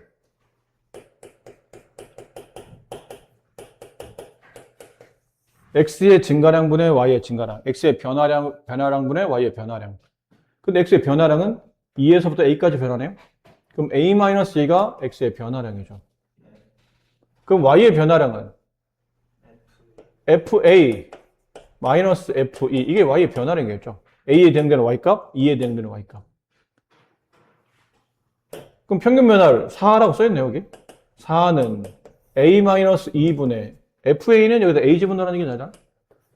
x의 증가량분의 y의 증가량, x의 변화량분의 y의 변화량. 근데 x의 변화량은 2에서부터 a까지 변하네요. 그럼 a-a가 x의 변화량이죠. 그럼 y의 변화량은 fa 마이너스 fe, 이게 y의 변화량이겠죠. a에 대응되는 y값, 2에 대응되는 y값. 그럼 평균 변화율 4라고 써있네요, 여기. 4는 a-2분의 fa는 여기다 a 집어넣으라는 얘기잖아.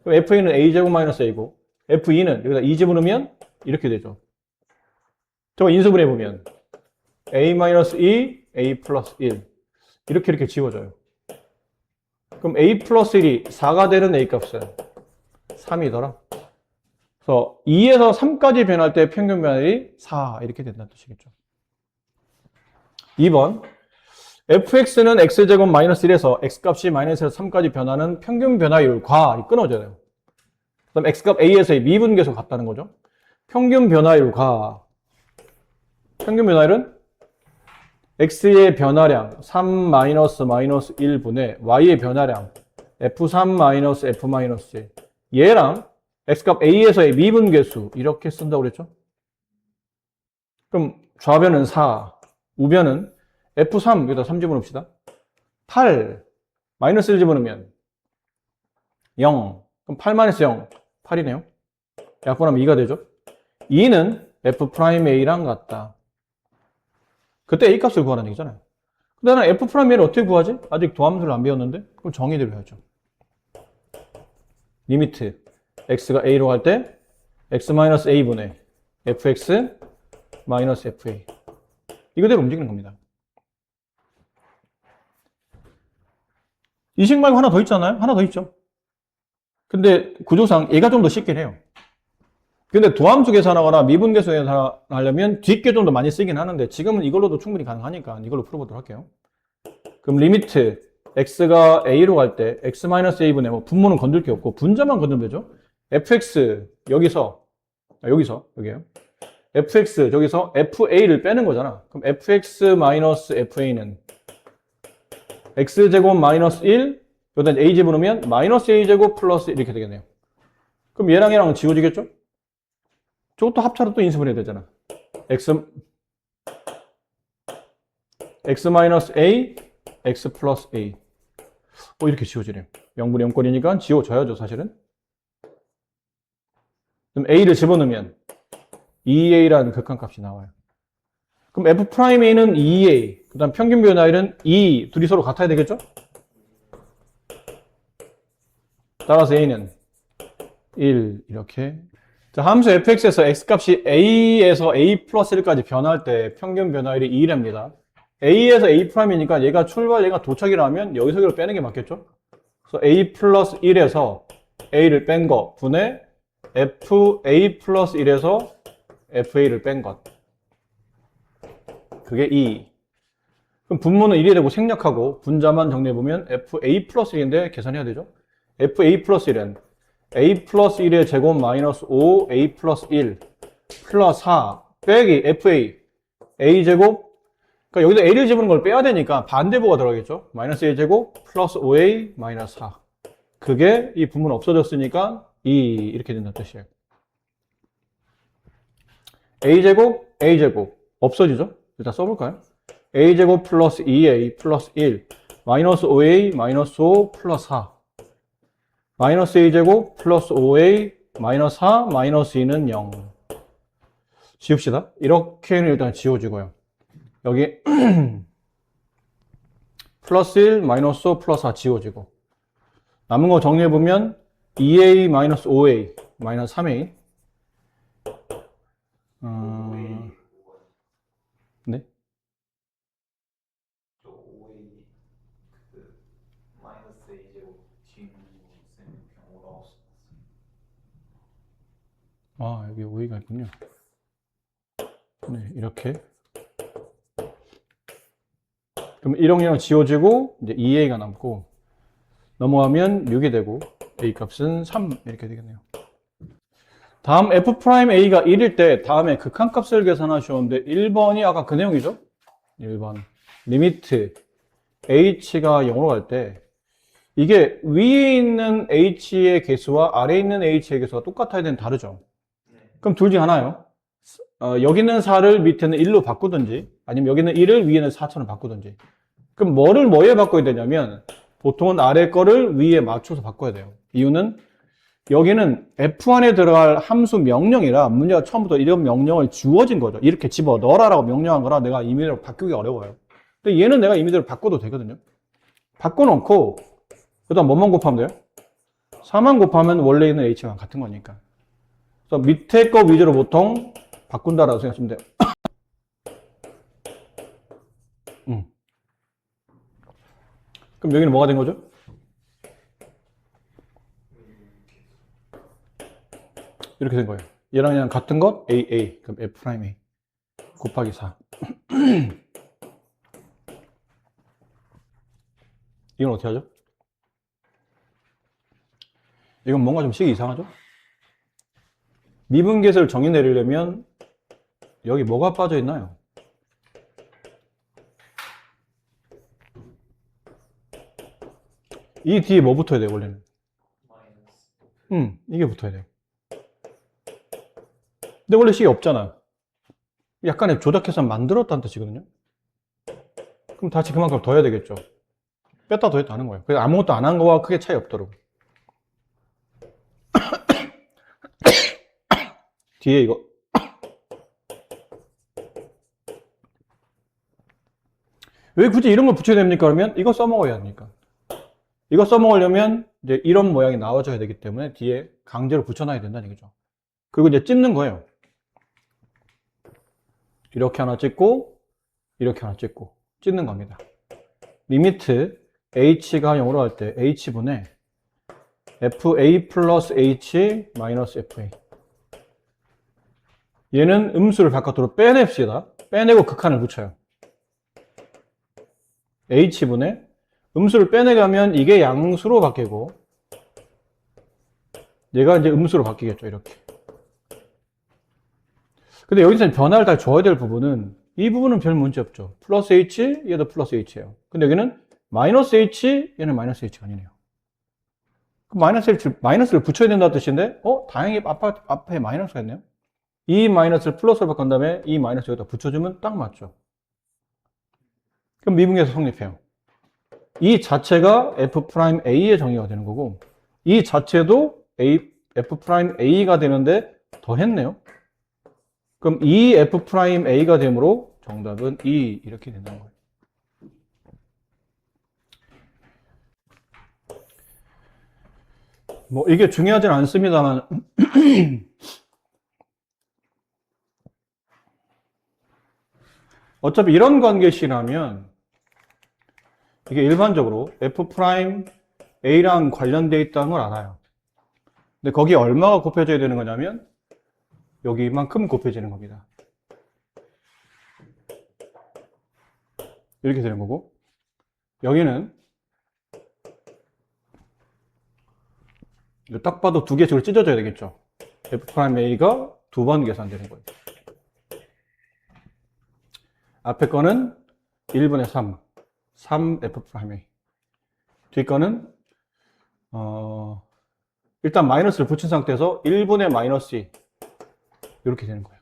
그럼 fa는 a제곱 마이너스 a고 fe는 여기다 2 집어넣으면 이렇게 되죠. 저거 인수분해 보면 a-2, a 플러스 1 이렇게 지워져요. 그럼 a 플러스 1이 4가 되는 a 값은 3이더라. 그래서 2에서 3까지 변할 때 평균 변화율이 4 이렇게 된다는 뜻이겠죠. 2번 fx는 x제곱 마이너스 1에서 x값이 마이너스 3까지 변하는 평균 변화율과 끊어져야 돼요. 그 다음 x값 a에서의 미분계수 같다는 거죠. 평균 변화율과 평균 변화율은 x의 변화량 3 마이너스 1분의 y의 변화량 f3 마이너스 f-1 얘랑 x값 a에서의 미분계수 이렇게 쓴다고 그랬죠. 그럼 좌변은 4, 우변은 f3 여기다 3 집어넣읍시다. 8 마이너스 1 집어넣으면 0. 그럼 8 마이너스 0 8이네요. 약분하면 2가 되죠. 2는 f'a랑 같다. 그때 a 값을 구하라는 얘기잖아요. 근데 나는 f'a를 어떻게 구하지? 아직 도함수를 안 배웠는데 그럼 정의대로 해야죠. 리미트 x가 a로 갈 때 x-a분의 fx 마이너스 fa 이거대로 움직이는 겁니다. 이 식 말고 하나 더 있잖아요. 하나 더 있죠. 근데 구조상 얘가 좀 더 쉽긴 해요. 근데 도함수 계산하거나 미분계수 계산하려면 뒷게 좀 더 많이 쓰긴 하는데 지금은 이걸로도 충분히 가능하니까 이걸로 풀어보도록 할게요. 그럼 리미트 x가 a로 갈 때 x-a분의 뭐 분모는 건들 게 없고 분자만 건들면 되죠. fx 여기서 여기에요. fx 저기서 fa를 빼는 거잖아. 그럼 fx-fa는 x제곱 마이너스 1 여기다 a 집어넣으면 마이너스 a제곱 플러스 1 이렇게 되겠네요. 그럼 얘랑 지워지겠죠? 저것도 합차로 또 인수분해 되잖아. x 마이너스 a, x 플러스 a. 이렇게 지워지네요. 명분이 0권이니까 지워져야죠, 사실은. 그럼 a를 집어넣으면 2a라는 극한값이 나와요. 그럼 f'a는 2a, 그 다음 평균 변화율은 2, 둘이 서로 같아야 되겠죠? 따라서 a는 1, 이렇게. 자, 함수 fx에서 x값이 a에서 a 플러스 1까지 변할 때 평균 변화율이 2랍니다. a에서 a'이니까 얘가 출발, 얘가 도착이라면 여기서 여기로 빼는 게 맞겠죠? 그래서 a 플러스 1에서 a를 뺀 거 분의 fa 플러스 1에서 fa를 뺀 것. 그게 2. 그럼 분모는 1이 되고 생략하고 분자만 정리해보면 fa 플러스 1인데 계산해야 되죠? fa 플러스 1은 a 플러스 1의 제곱 마이너스 5 a 플러스 1 플러스 4 빼기 fa a 제곱 그러니까 여기다 a를 집어넣는 걸 빼야 되니까 반대보가 들어가겠죠? 마이너스 a 제곱 플러스 5a 마이너스 4 그게 이 분모는 없어졌으니까 2 이렇게 된다는 뜻이에요. a 제곱 없어지죠? 일단 써볼까요? a 제곱 플러스 2a 플러스 1 마이너스 5a 마이너스 5 플러스 4 마이너스 a제곱 플러스 5a 마이너스 4 마이너스 2는 0. 지웁시다. 이렇게는 일단 지워지고요. 여기 플러스 1, 마이너스 5, 플러스 4 지워지고 남은 거 정리해보면 2a 마이너스 5a 마이너스 3a 네? 저 5A 그 마이너스 A제곱 뒤에 있는 거 쌤 경우라고 아, 여기 5a가 있군요. 네, 이렇게. 그럼 1항이랑 지워지고 이제 2a가 남고 넘어가면 6이 되고 a 값은 3 이렇게 되겠네요. 다음 f'a가 1일 때 다음에 극한값을 계산하셨는데 1번이 아까 그 내용이죠? 1번 리미트 h가 0으로 갈 때 이게 위에 있는 h의 개수와 아래에 있는 h의 개수가 똑같아야 되는 다르죠? 그럼 둘 중 하나요. 여기는 4를 밑에는 1로 바꾸든지 아니면 여기는 1을 위에는 4처럼 바꾸든지. 그럼 뭐를 뭐에 바꿔야 되냐면 보통은 아래 거를 위에 맞춰서 바꿔야 돼요. 이유는 여기는 f 안에 들어갈 함수 명령이라 문제가 처음부터 이런 명령을 주어진 거죠. 이렇게 집어 넣어라라고 명령한 거라 내가 임의대로 바꾸기 어려워요. 근데 얘는 내가 임의대로 바꿔도 되거든요. 바꿔놓고 그다음 뭐만 곱하면 돼요? 4만 곱하면 원래 있는 h랑 같은 거니까. 그래서 밑에 거 위주로 보통 바꾼다라고 생각하시면 돼요. 그럼 여기는 뭐가 된 거죠? 이렇게 된 거예요. 얘랑 얘랑 같은 것 AA 그럼 F'A 곱하기 4 이건 어떻게 하죠? 이건 뭔가 좀 식이 이상하죠? 미분계수를 정의 내리려면 여기 뭐가 빠져 있나요? 이 뒤에 뭐 붙어야 돼요 원래는? 마이너스 이게 붙어야 돼요. 근데 원래 식이 없잖아. 약간의 조작해서 만들었다는 뜻이거든요. 그럼 다시 그만큼 더 해야 되겠죠. 뺐다 더했다 하는 거예요. 그래서 아무것도 안 한 거와 크게 차이 없도록. 뒤에 이거 왜 굳이 이런 걸 붙여야 됩니까? 그러면 이거 써먹어야 합니까? 이거 써먹으려면 이제 이런 모양이 나와줘야 되기 때문에 뒤에 강제로 붙여놔야 된다는 얘기죠. 그리고 이제 찝는 거예요. 이렇게 하나 찍고 이렇게 하나 찍고 찝는 겁니다. 리미트 h가 0으로 할 때 h분의 fa 플러스 h 마이너스 fa 얘는 음수를 바깥으로 빼냅시다. 빼내고 극한을 붙여요. h분의 음수를 빼내가면 이게 양수로 바뀌고 얘가 이제 음수로 바뀌겠죠. 이렇게. 근데 여기서 변화를 다 줘야 될 부분은 이 부분은 별 문제 없죠. 플러스 h, 얘도 플러스 h예요. 근데 여기는 마이너스 h, 얘는 마이너스 h가 아니네요. 마이너스를 붙여야 된다는 뜻인데, 다행히 앞에 마이너스가 있네요. 이 마이너스를 플러스로 바꾼 다음에 이 마이너스 여기다 붙여주면 딱 맞죠. 그럼 미분계에서 성립해요. 이 자체가 f'a의 정의가 되는 거고, 이 자체도 f'a가 되는데 더 했네요. 그럼 이 f'a가 되므로 정답은 2 이렇게 된다는 거예요. 뭐 이게 중요하진 않습니다만 어차피 이런 관계식이라면 이게 일반적으로 f'a랑 관련되어 있다는 걸 알아요. 근데 거기에 얼마가 곱해져야 되는 거냐면 여기만큼 곱해지는 겁니다. 이렇게 되는 거고 여기는 딱 봐도 두 개씩으로 찢어져야 되겠죠. f'a가 두 번 계산되는 거예요. 앞에 거는 1분의 3, 3f'a. 뒤 거는 일단 마이너스를 붙인 상태에서 1분의 마이너스 2 이렇게 되는 거예요.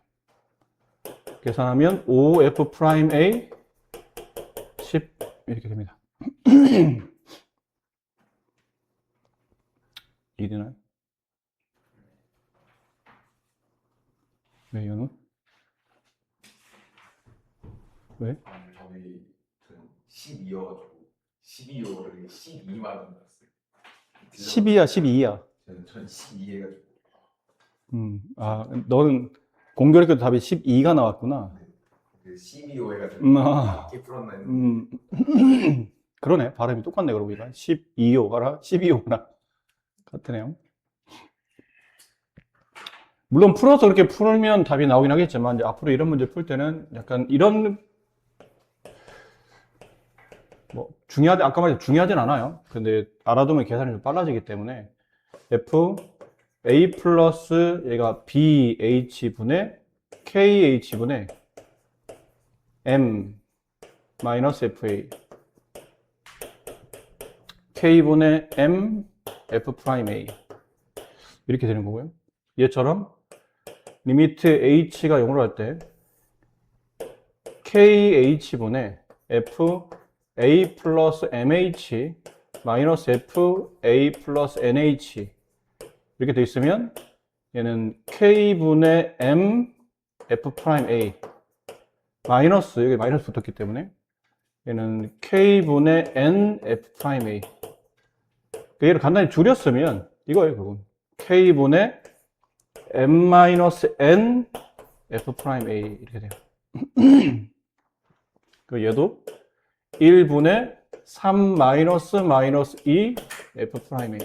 계산하면 5f'a 10 이렇게 됩니다. 이해되나요? 왜 이거는? 왜? 저는 12여가지고 12호를 12만 원 넣었어요. 10이야, 12야. 저는 12 해가지고. 아, 너는 공교롭게도 답이 12가 나왔구나. 그 12호 해가지고 아, 이렇게 풀었나 했는데 그러네. 발음이 똑같네, 그러고 보니까. 12호가라, 12호가라. 같으네요. 물론 풀어서 그렇게 풀면 답이 나오긴 하겠지만, 이제 앞으로 이런 문제 풀 때는 약간 이런, 아까 말했 중요하진 않아요. 근데 알아두면 계산이 좀 빨라지기 때문에, F, A 플러스 얘가 BH분의 KH분의 M 마이너스 FA K분의 M F 프라임 A 이렇게 되는 거고요. 얘처럼 리미트 H가 0으로 할 때 KH분의 F A 플러스 MH 마이너스 F A 플러스 NH 이렇게 돼 있으면 얘는 K분의 M F 프라임 A 마이너스, 여기 마이너스 붙었기 때문에 얘는 K분의 N F 프라임 A 얘를 간단히 줄였으면 이거예요, 그건. K분의 M 마이너스 N F 프라임 A 이렇게 돼요. 그 얘도 1분의 3 마이너스 마이너스 2 F 프라임 A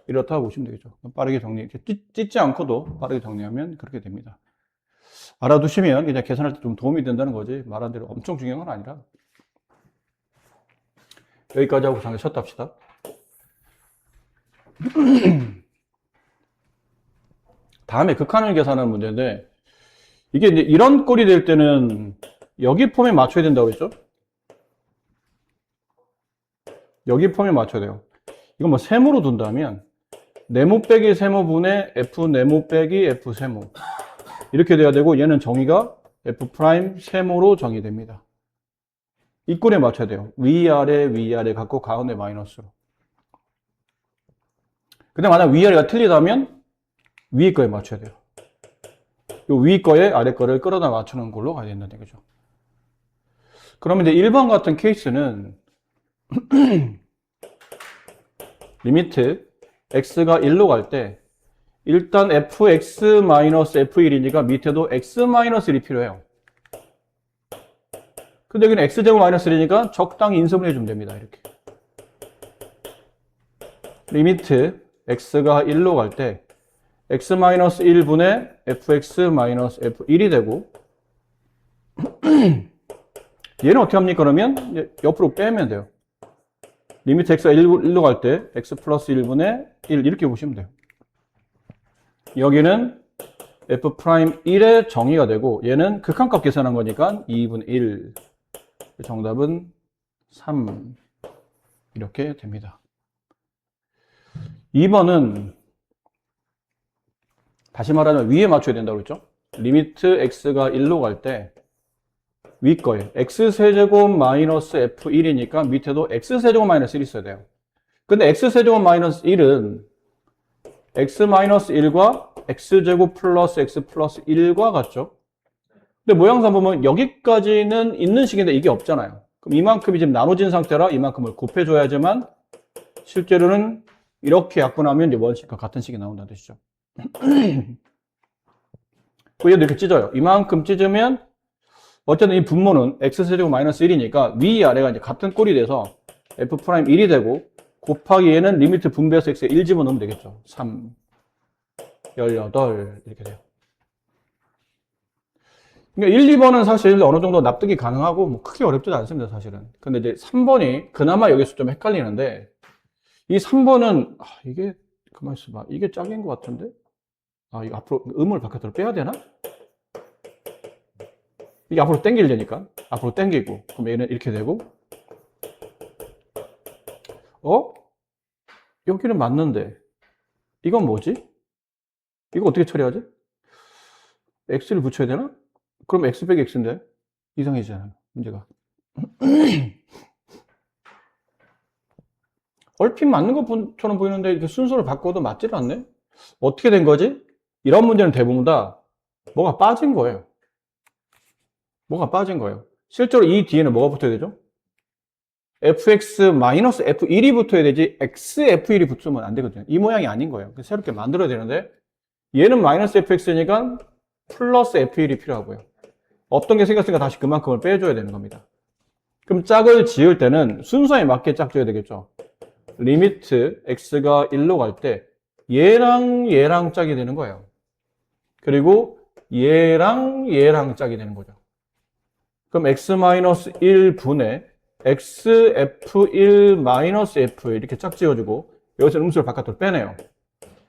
이렇다고 보시면 되겠죠. 빠르게 정리, 찢지 않고도 빠르게 정리하면 그렇게 됩니다. 알아두시면 그냥 계산할 때 좀 도움이 된다는 거지, 말한 대로 엄청 중요한 건 아니라. 여기까지 하고 잠깐 쉬었다 합시다. 다음에 극한을 계산하는 문제인데, 이게 이제 이런 꼴이 될 때는 여기 폼에 맞춰야 된다고 했죠? 여기 폼에 맞춰야 돼요. 이건 뭐 세모로 둔다면 네모 빼기 세모분의 F 네모 빼기 F 세모 이렇게 돼야 되고, 얘는 정의가 F 프라임 세모로 정의됩니다. 이 꼴에 맞춰야 돼요. 위아래 갖고 가운데 마이너스로. 근데 만약 위아래가 틀리다면 위에 거에 맞춰야 돼요. 요 위 거에 아래 거를 끌어다 맞추는 걸로 가야 된다는 얘기죠. 그러면 이제 1번 같은 케이스는 리미트 x가 1로 갈 때 일단 fx-f1이니까 밑에도 x-1이 필요해요. 근데 여기는 x제곱 마이너스 1이니까 적당히 인수분해 해주면 됩니다. 이렇게. 리미트 x가 1로 갈 때 x-1분의 fx-f1이 되고, 얘는 어떻게 합니까? 그러면 옆으로 빼면 돼요. 리미트 x가 1로 갈 때 x 플러스 1분의 1 이렇게 보시면 돼요. 여기는 f 프라임 1의 정의가 되고, 얘는 극한값 계산한 거니까 2분의 1. 정답은 3 이렇게 됩니다. 2번은 다시 말하면 위에 맞춰야 된다고 그랬죠? 리미트 x가 1로 갈 때 위 거에 x세제곱 마이너스 f1이니까 밑에도 x세제곱 마이너스 1 있어야 돼요. 근데 x세제곱 마이너스 1은 x 마이너스 1과 x제곱 플러스 x 플러스 1과 같죠? 근데 모양상 보면 여기까지는 있는 식인데 이게 없잖아요. 그럼 이만큼이 지금 나눠진 상태라 이만큼을 곱해줘야지만 실제로는 이렇게 약분하면 이제 원식과 같은 식이 나온다는 뜻이죠. 얘도 이렇게 찢어요. 이만큼 찢으면 어쨌든 이 분모는 x세제곱 마이너스 1이니까 위아래가 이제 같은 꼴이 돼서 f 프라임 1이 되고, 곱하기 얘는 리미트 분배해서 x에 1 집어넣으면 되겠죠. 3, 18 이렇게 돼요. 그러니까 1, 2번은 사실 어느 정도 납득이 가능하고 뭐 크게 어렵지도 않습니다, 사실은. 근데 이제 3번이 그나마 여기서 좀 헷갈리는데, 이 3번은 이게 가만 있어봐, 이게 짝인 것 같은데, 이거 앞으로 음을 바깥으로 빼야 되나? 이게 앞으로 당기려니까 앞으로 당기고, 그럼 얘는 이렇게 되고, 여기는 맞는데 이건 뭐지? 이거 어떻게 처리하지? x를 붙여야 되나? 그럼 x 빼기 x인데 이상해지잖아요, 문제가. 얼핏 맞는 것처럼 보이는데 이렇게 순서를 바꿔도 맞지를 않네? 어떻게 된 거지? 이런 문제는 대부분 다 뭐가 빠진 거예요. 뭐가 빠진 거예요. 실제로 이 뒤에는 뭐가 붙어야 되죠? fx-f1이 붙어야 되지 xf1이 붙으면 안 되거든요. 이 모양이 아닌 거예요. 그래서 새롭게 만들어야 되는데 얘는 마이너스 fx니까 플러스 f1이 필요하고요. 어떤 게 생겼으니까 다시 그만큼을 빼줘야 되는 겁니다. 그럼 짝을 지을 때는 순서에 맞게 짝 지어야 되겠죠. 리미트 x가 1로 갈 때 얘랑 얘랑 짝이 되는 거예요. 그리고 얘랑 얘랑 짝이 되는 거죠. 그럼 x-1분의 xf1-f 이렇게 짝 지어주고 여기서 음수를 바깥으로 빼내요.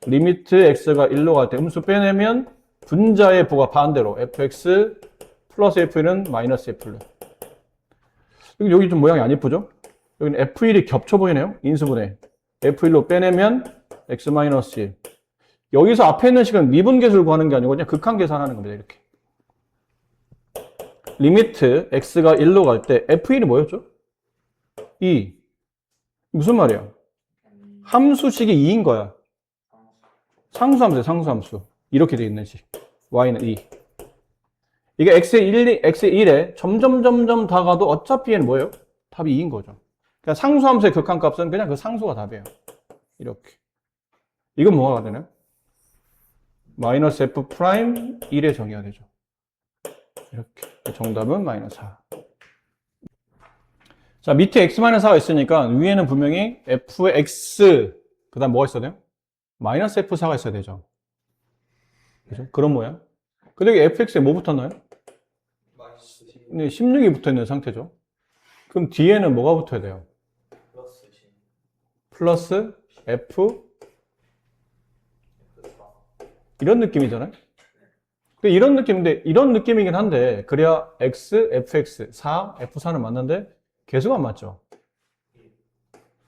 리미트 x가 1로 갈 때 음수 빼내면 분자의 부가 반대로 fx 플러스 f1은 마이너스 f1. 여기 좀 모양이 안 예쁘죠? 여기는 f1이 겹쳐 보이네요. 인수분해. f1로 빼내면 x-1. 여기서 앞에 있는 식은 미분계수를 구하는 게 아니고 그냥 극한 계산하는 겁니다. 이렇게. 리미트 x가 1로 갈 때 f1이 뭐였죠? 2. 무슨 말이야? 함수식이 2인 거야. 상수함수야, 상수함수. 이렇게 돼 있는 식. y는 2. 이게 x1에 점점 다가도 어차피 얘는 뭐예요? 답이 2인 거죠. 그러니까 상수함수의 극한값은 그냥 그 상수가 답이에요. 이렇게. 이건 뭐가 되나요? 마이너스 f 프라임 1의 정의가 되죠. 이렇게. 정답은 마이너스 4. 자, 밑에 x-4가 있으니까 위에는 분명히 fx, 그 다음 뭐가 있어야 돼요? 마이너스 f4가 있어야 되죠. 그죠? 그런 모양. 근데 여기 fx에 뭐 붙었나요? 마이너스 10 네, 16이 붙어 있는 상태죠. 그럼 뒤에는 뭐가 붙어야 돼요? 플러스 10 플러스 f, F4 이런 느낌이잖아요? 근데 이런 느낌인데, 이런 느낌이긴 한데, 그래야 x, fx, 4, f4는 맞는데, 개수가 안 맞죠?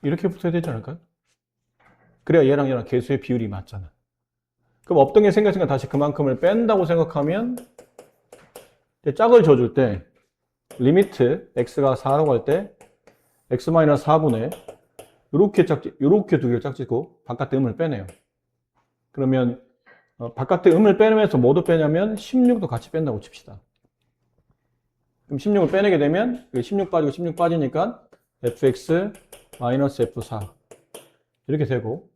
이렇게 붙어야 되지 않을까요? 그래야 얘랑 얘랑 개수의 비율이 맞잖아. 그럼 없던 게 생겼으니까 다시 그만큼을 뺀다고 생각하면 이제 짝을 줘줄 때 리미트 x가 4라고 할 때 x-4분의 요렇게 두 개를 짝짓고 바깥에 음을 빼내요. 그러면 바깥에 음을 빼내면서 뭐도 빼냐면 16도 같이 뺀다고 칩시다. 그럼 16을 빼내게 되면 16 빠지고 16 빠지니까 fx-f4 이렇게 되고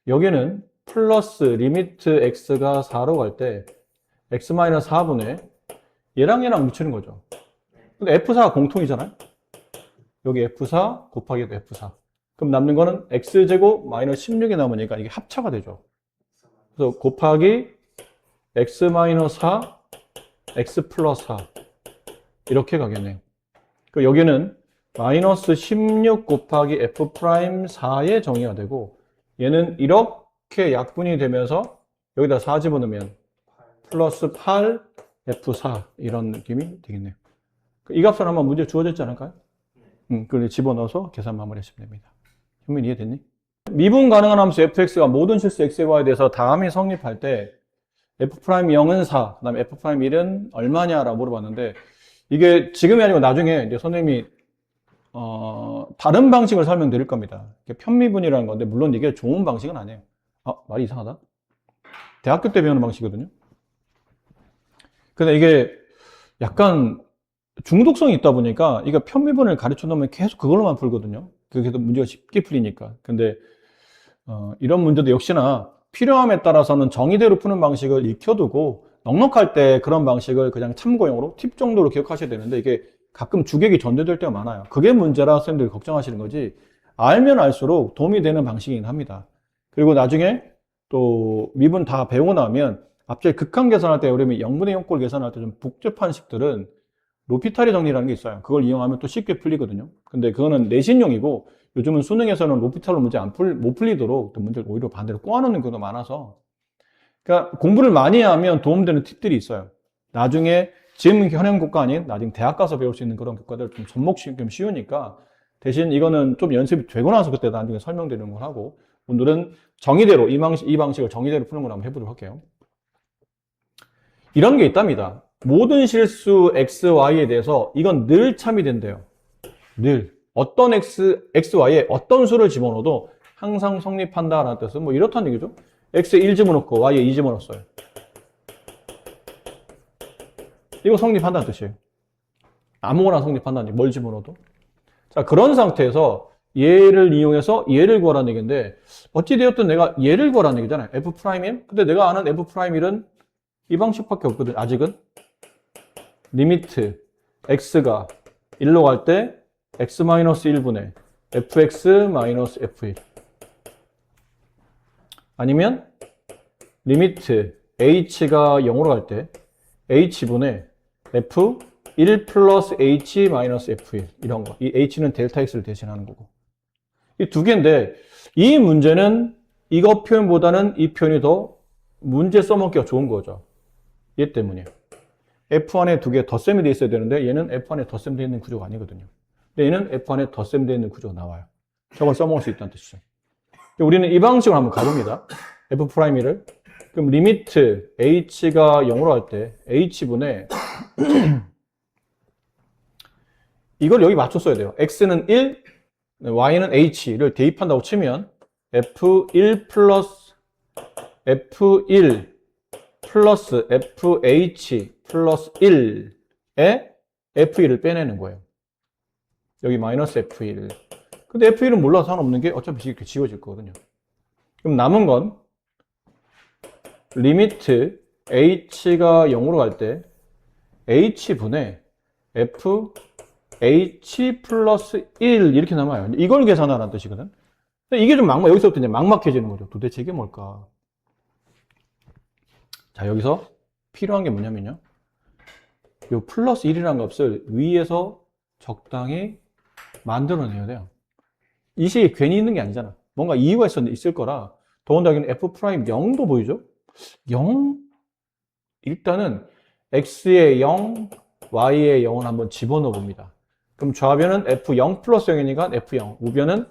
여기는 플러스 리미트 x가 4로 갈 때 x-4분의 얘랑 얘랑 묻히는 거죠. 근데 f4가 공통이잖아요. 여기 f4 곱하기 f4. 그럼 남는 거는 x제곱 마이너스 16이 남으니까 이게 합차가 되죠. 그래서 곱하기 x-4 x 플러스 4 이렇게 가겠네요. 그리고 여기는 마이너스 16 곱하기 f 프라임 4의 정의가 되고 얘는 이렇게 약분이 되면서 여기다 4 집어넣으면 플러스 8 f4 이런 느낌이 되겠네요. 이 값은 아마 문제 주어졌지 않을까요? 그걸 집어넣어서 계산 마무리하시면 됩니다. 현민 이해됐니? 미분 가능한 함수 fx가 모든 실수 x에 y에 대해서 다음이 성립할 때 f'0은 4, 그 다음에 f'1은 얼마냐라고 물어봤는데 이게 지금이 아니고 나중에 이제 선생님이 다른 방식을 설명드릴 겁니다. 편미분이라는 건데 물론 이게 좋은 방식은 아니에요. 말이 이상하다. 대학교 때 배우는 방식이거든요. 근데 이게 약간 중독성이 있다 보니까 이거 편미분을 가르쳐 놓으면 계속 그걸로만 풀거든요. 그게 더 문제가 쉽게 풀리니까. 근데 이런 문제도 역시나 필요함에 따라서는 정의대로 푸는 방식을 익혀두고 넉넉할 때 그런 방식을 그냥 참고용으로 팁 정도로 기억하셔야 되는데 이게 가끔 주객이 전제될 때가 많아요. 그게 문제라 선생님들이 걱정하시는 거지 알면 알수록 도움이 되는 방식이긴 합니다. 그리고 나중에 또 미분 다 배우고 나면 앞쪽에 극한 계산할 때 우리 0분의 0꼴 계산할 때 좀 복잡한 식들은 로피탈리 정리라는 게 있어요. 그걸 이용하면 또 쉽게 풀리거든요. 근데 그거는 내신용이고 요즘은 수능에서는 로피탈로 문제 못 풀리도록 또 문제를 오히려 반대로 꼬아놓는 경우도 많아서 그러니까 공부를 많이 하면 도움되는 팁들이 있어요. 나중에 지금 현행 교과 아닌 나중에 대학 가서 배울 수 있는 그런 교과들 좀 접목시키기 쉬우니까 대신 이거는 좀 연습이 되고 나서 그때 나중에 설명드리는 걸 하고 오늘은 정의대로 이 방식을 정의대로 푸는 걸 한번 해보도록 할게요. 이런 게 있답니다. 모든 실수 x, y에 대해서 이건 늘 참이 된대요. 늘. 어떤 x, y에 어떤 수를 집어넣어도 항상 성립한다라는 뜻은 뭐 이렇다는 얘기죠. x에 1 집어넣고 y에 2 집어넣었어요. 이거 성립한다는 뜻이에요. 아무거나 성립한다는 얘기, 뭘 집어넣어도. 자, 그런 상태에서 얘를 이용해서 얘를 구하라는 얘기인데, 어찌되었든 내가 얘를 구하라는 얘기잖아요. F'1. 근데 내가 아는 F'1은 이 방식밖에 없거든, 아직은. 리미트 x가 1로 갈 때 x-1분의 fx-f1. 아니면 리미트 h가 0으로 갈 때 h분의 f1 플러스 h-f1 이런 거. 이 h는 델타 x를 대신하는 거고. 이 두 개인데 이 문제는 이거 표현보다는 이 표현이 더 문제 써먹기가 좋은 거죠. 얘 때문이에요. F 안에 두 개 덧셈이 돼 있어야 되는데 얘는 F 안에 덧셈 돼 있는 구조가 아니거든요. 근데 얘는 F 안에 덧셈 돼 있는 구조가 나와요. 저걸 써먹을 수 있다는 뜻이죠. 우리는 이 방식으로 한번 가봅니다. F'1을. 그럼 리미트 h가 0으로 할 때 h분의 이걸 여기 맞춰 써야 돼요. x는 1, y는 h를 대입한다고 치면 f1 플러스 f1 플러스 fh 플러스 1에 f1을 빼내는 거예요. 여기 마이너스 f1. 근데 f1은 몰라서 상관없는 게 어차피 이렇게 지워질 거거든요. 그럼 남은 건 리미트 h가 0으로 갈 때 h분의 fh 플러스 1 이렇게 남아요. 이걸 계산하라는 뜻이거든. 근데 이게 좀 여기서부터 이제 막막해지는 거죠. 도대체 이게 뭘까? 자, 여기서 필요한 게 뭐냐면요. 요 플러스 1이라는 값을 위에서 적당히 만들어내야 돼요. 이 식이 괜히 있는 게 아니잖아. 뭔가 이유가 있을 거라. 더군다나 여기는 F'0도 보이죠? 0? 일단은 X의 0, Y의 0을 한번 집어넣어 봅니다. 그럼 좌변은 F0 플러스 0이니까 F0. 우변은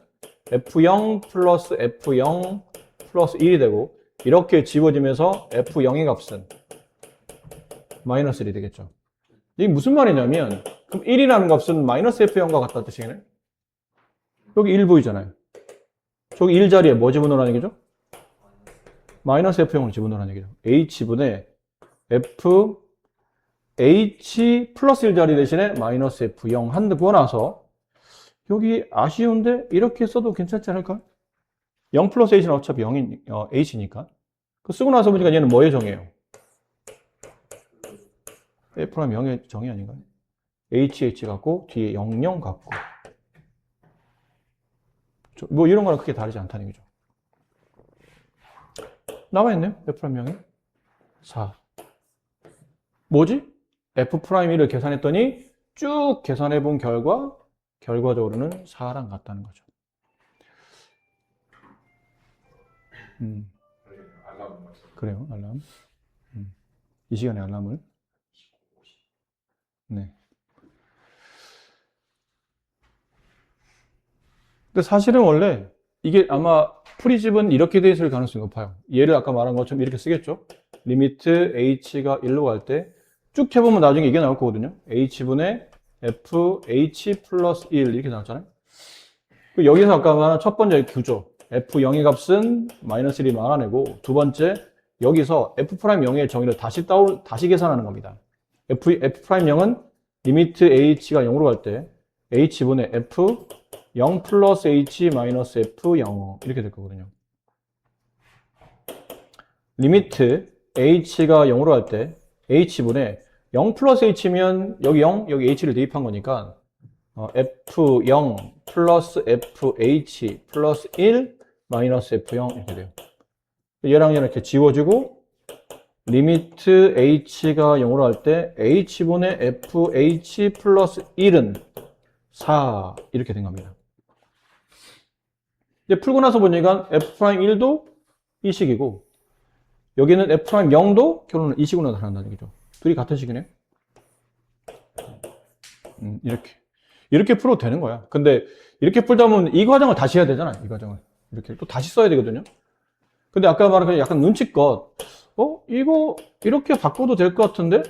F0 플러스 F0 플러스 1이 되고 이렇게 지워지면서 F0의 값은 마이너스 1이 되겠죠. 이게 무슨 말이냐면 그럼 1이라는 값은 마이너스 F0과 같다는 뜻이네. 여기 1 보이잖아요. 저기 1 자리에 뭐 집어넣으라는 얘기죠? 마이너스 F0을 집어넣으라는 얘기죠. H분의 F H 플러스 1 자리 대신에 마이너스 F0 한데 구워놔서 여기 아쉬운데 이렇게 써도 괜찮지 않을까? 0 플러스 H는 어차피 0인, H니까. 그 쓰고 나서 보니까 얘는 뭐의 정이에요? F랑 0의 정의 아닌가요? HH 같고 뒤에 00 같고 뭐 이런 거랑 크게 다르지 않다는 얘기죠. 남아있네요. F랑 0이 4. 뭐지? F'1을 계산했더니 쭉 계산해본 결과적으로는 4랑 같다는 거죠. 그래요, 알람. 이 시간에 알람을. 네. 근데 사실은 원래 이게 아마 프리집은 이렇게 돼 있을 가능성이 높아요. 얘를 아까 말한 것처럼 이렇게 쓰겠죠? 리미트 h가 1로 갈 때 쭉 해보면 나중에 이게 나올 거거든요. h분의 fh 플러스 1 이렇게 나왔잖아요. 여기서 아까 말한 첫 번째 구조 f0의 값은 마이너스 1이 막아내고 두 번째 여기서 f'0의 정의를 다시 계산하는 겁니다. f'0은 리미트 h가 0으로 갈 때 h분의 f0 플러스 h 마이너스 f0 이렇게 될 거거든요. 리미트 h가 0으로 갈 때 h분의 0 플러스 h면 여기 0, 여기 h를 대입한 거니까 f0 플러스 fh 플러스 1 마이너스 f0 이렇게 돼요. 얘랑 얘랑 이렇게 지워지고 리미트 h가 0으로 할 때 h분의 fh 플러스 1은 4 이렇게 된 겁니다. 이제 풀고 나서 보니까 f'1도 이 식이고 여기는 f'0도 결론은 이 식으로 나타난다는 얘기죠. 둘이 같은 식이네. 이렇게 풀어도 되는 거야. 근데 이렇게 풀다 보면 이 과정을 다시 해야 되잖아. 이 과정을 이렇게 또 다시 써야 되거든요. 근데 아까 말한 그냥 약간 눈치껏 이거 이렇게 바꿔도 될 것 같은데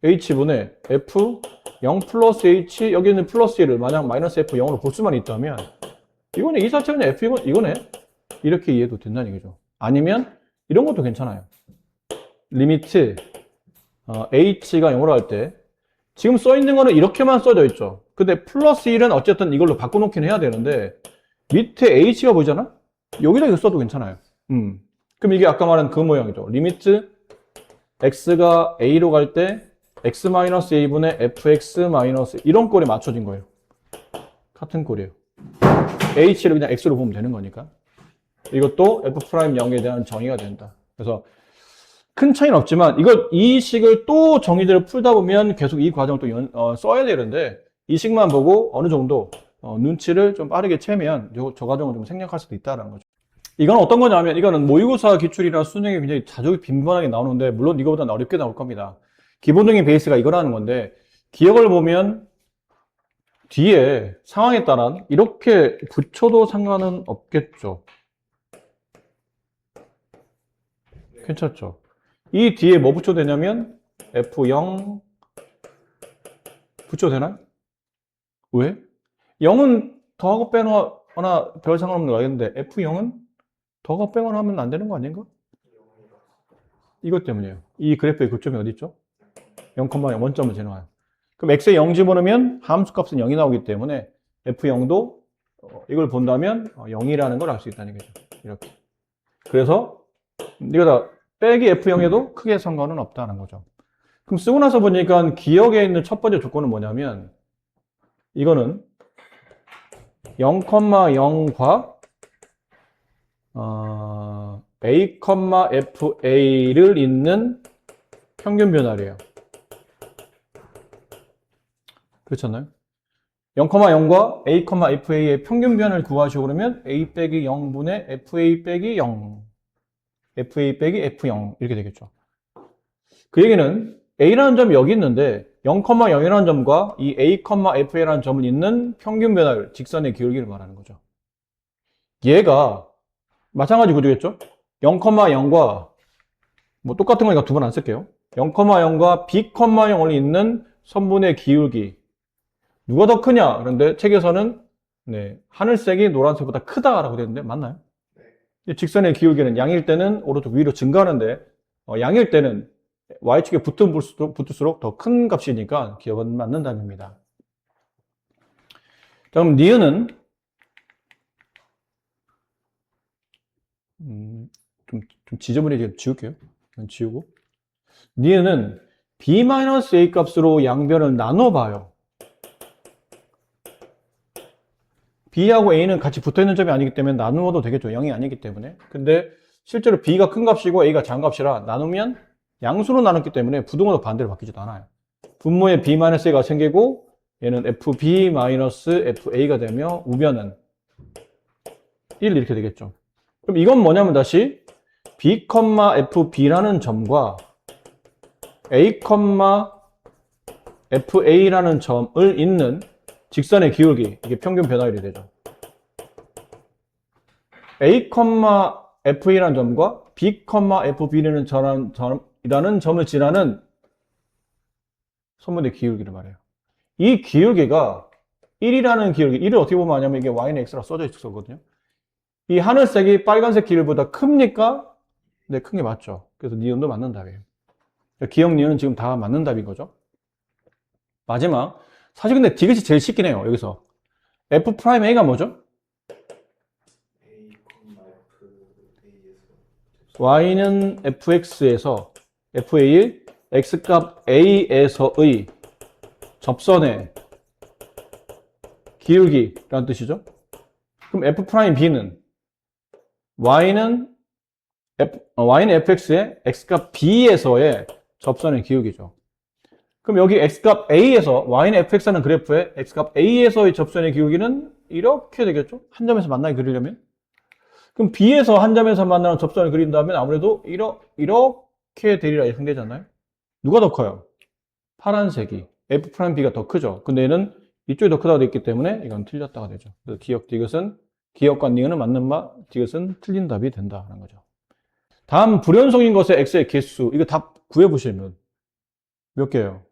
h분의 f0 플러스 h 여기는 플러스 1을 만약 마이너스 f0으로 볼 수만 있다면 이거는 이 자체는 f 이거네 이렇게 이해도 된다는 얘기죠. 아니면 이런 것도 괜찮아요. 리미트 h가 0으로 할 때 지금 써 있는 거는 이렇게만 써져 있죠. 근데 플러스 1은 어쨌든 이걸로 바꿔놓긴 해야 되는데 밑에 h가 보이잖아? 여기다 이거 써도 괜찮아요. 그럼 이게 아까 말한 그 모양이죠. 리미트 x가 a로 갈 때 x-a분의 fx- 이런 꼴에 맞춰진 거예요. 같은 꼴이에요. h를 그냥 x로 보면 되는 거니까. 이것도 f'0에 대한 정의가 된다. 그래서 큰 차이는 없지만 이 식을 또 정의대로 풀다 보면 계속 이 과정을 또 써야 되는데 이 식만 보고 어느 정도 눈치를 좀 빠르게 채면 저 과정을 좀 생략할 수도 있다는 거죠. 이건 어떤 거냐면 이거는 모의고사 기출이나 수능에 굉장히 자주 빈번하게 나오는데 물론 이거보다는 어렵게 나올 겁니다. 기본적인 베이스가 이거라는 건데 기억을 보면 뒤에 상황에 따라 이렇게 붙여도 상관은 없겠죠. 괜찮죠? 이 뒤에 뭐 붙여도 되냐면 F0 붙여도 되나요? 왜? 0은 더하고 빼거나 별 상관없는 거 알겠는데 F0은 더하고 빼거나 하면 안 되는 거 아닌가? 이것 때문이에요. 이 그래프의 교점이 어디 있죠? 0,0 원점을 지나가요. 그럼 x에 0 집어넣으면 함수값은 0이 나오기 때문에 F0도 이걸 본다면 0이라는 걸 알 수 있다는 거죠. 이렇게. 그래서 이거 다 빼기 F0에도 크게 상관은 없다는 거죠. 그럼 쓰고 나서 보니까 기억에 있는 첫 번째 조건은 뭐냐면 이거는 0,0과 a,fa를 잇는 평균 변화래요. 그렇잖아요? 0,0과 a, fa의 평균 변화를 구하시고 그러면 a 빼기 0분의 fa 빼기 0, fa 빼기 f0 이렇게 되겠죠. 그 얘기는 a라는 점이 여기 있는데 0,0이라는 점과 이 a, fa라는 점을 잇는 평균 변화율, 직선의 기울기를 말하는 거죠. 얘가 마찬가지 구조겠죠? 0,0과 뭐 똑같은 거니까 두 번 안 쓸게요. 0,0과 b,0을 잇는 선분의 기울기 누가 더 크냐? 그런데 책에서는 네, 하늘색이 노란색보다 크다라고 되는데 맞나요? 네. 직선의 기울기는 양일 때는 오른쪽 위로 증가하는데 양일 때는 y축에 붙을수록 더 큰 값이니까 기억은 맞는 답입니다. 자, 그럼 니은은 좀 지저분해 지울게요. 지우고 니은은 b-a 값으로 양변을 나눠봐요. b하고 a는 같이 붙어있는 점이 아니기 때문에 나누어도 되겠죠. 0이 아니기 때문에. 근데 실제로 b가 큰 값이고 a가 작은 값이라 나누면 양수로 나눴기 때문에 부등호도 반대로 바뀌지도 않아요. 분모에 b-a가 생기고 얘는 fb-fa가 되며 우변은 1 이렇게 되겠죠. 그럼 이건 뭐냐면 다시 b,fb라는 점과 a,fa라는 점을 잇는 직선의 기울기, 이게 평균 변화율이 되죠. a,fa라는 점과 b,fb라는 점을 지나는 선분의 기울기를 말해요. 이 기울기가 1이라는 기울기, 1을 어떻게 보면 하냐면 이게 y는 x라 써져 있었거든요. 이 하늘색이 빨간색 기울기보다 큽니까? 네, 큰 게 맞죠. 그래서 니은도 맞는 답이에요. 기억 니은은 지금 다 맞는 답인 거죠. 마지막. 사실 근데 이것이 제일 쉽긴 해요. 여기서 f'a가 뭐죠? y는 fx에서 fa의 x값 a에서의 접선의 기울기라는 뜻이죠. 그럼 f'b는 y는 fx의 x값 b에서의 접선의 기울기죠. 그럼 여기 x값 a에서 y는 fx라는 그래프의 x값 a에서의 접선의 기울기는 이렇게 되겠죠? 한 점에서 만나게 그리려면. 그럼 b에서 한 점에서 만나는 접선을 그린다면 아무래도 이렇게 되리라 예상되잖아요. 누가 더 커요? 파란색이 f'b가 더 크죠. 근데 얘는 이쪽이 더 크다고 되어 있기 때문에 이건 틀렸다가 되죠. 그래서 기억과 니은은 맞는 말, 디귿은 틀린 답이 된다는 거죠. 다음 불연속인 것의 x의 개수, 이거 답 구해보시면 몇 개예요?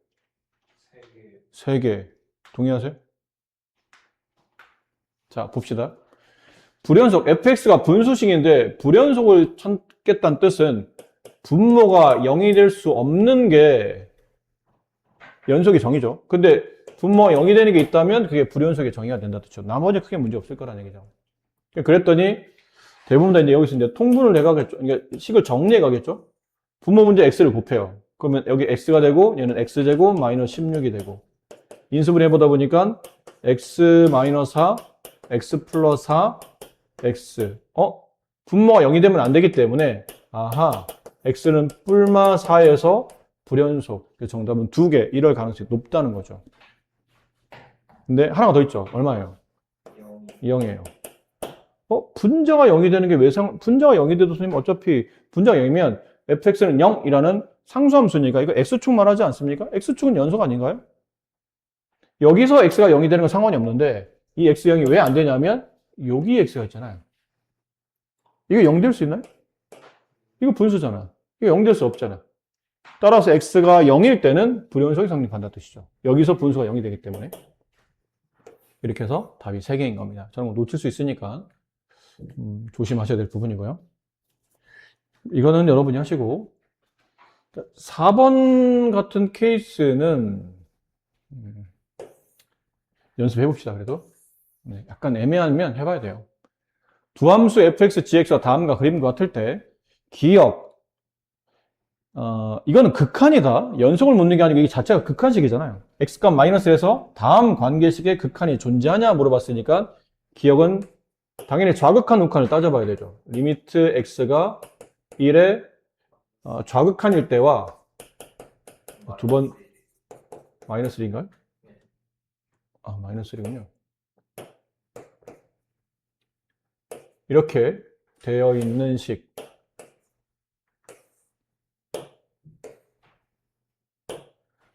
3개. 동의하세요? 자, 봅시다. 불연속, fx가 분수식인데 불연속을 찾겠다는 뜻은 분모가 0이 될 수 없는 게 연속의 정의죠. 근데 분모가 0이 되는 게 있다면 그게 불연속의 정의가 된다 뜻이죠. 나머지 크게 문제 없을 거라는 얘기죠. 그랬더니 대부분 다 이제 여기서 이제 통분을 해가겠죠. 그러니까 식을 정리해 가겠죠. 분모 문제 x를 곱해요. 그러면 여기 x가 되고 얘는 x제곱 마이너스 16이 되고 인수분 해보다 보니까 x 마이너스 4, x 플러스 4, x 분모가 0이 되면 안 되기 때문에 아하 x는 뿔마 4에서 불연속 정답은 2개 이럴 가능성이 높다는 거죠. 근데 하나가 더 있죠. 얼마예요? 0이에요. 분자가 0이 되는 게 분자가 0이 돼도 선생님 어차피 분자가 0이면 fx는 0이라는 상수함수니까 이거 x축 말하지 않습니까? x축은 연속 아닌가요? 여기서 x가 0이 되는 건 상관이 없는데 이 x0이 왜 안 되냐면 여기 x가 있잖아요. 이거 0 될 수 있나요? 이거 분수잖아. 이거 0 될 수 없잖아. 따라서 x가 0일 때는 불연속이 성립한다는 뜻이죠. 여기서 분수가 0이 되기 때문에 이렇게 해서 답이 3개인 겁니다. 저는 놓칠 수 있으니까 조심하셔야 될 부분이고요. 이거는 여러분이 하시고 4번 같은 케이스는 연습해 봅시다. 그래도 약간 애매하면 해봐야 돼요. 두 함수 fx, gx가 다음과 그림과 같을 때 기억 이거는 극한이다. 연속을 묻는 게 아니고 이 자체가 극한식이잖아요. x값 마이너스에서 다음 관계식의 극한이 존재하냐 물어봤으니까 기억은 당연히 좌극한 우극한을 따져봐야 되죠. 리미트 x가 1에 좌극한일 때와 두 번 마이너스 1인가요? 마이너스 1이군요. 이렇게 되어 있는 식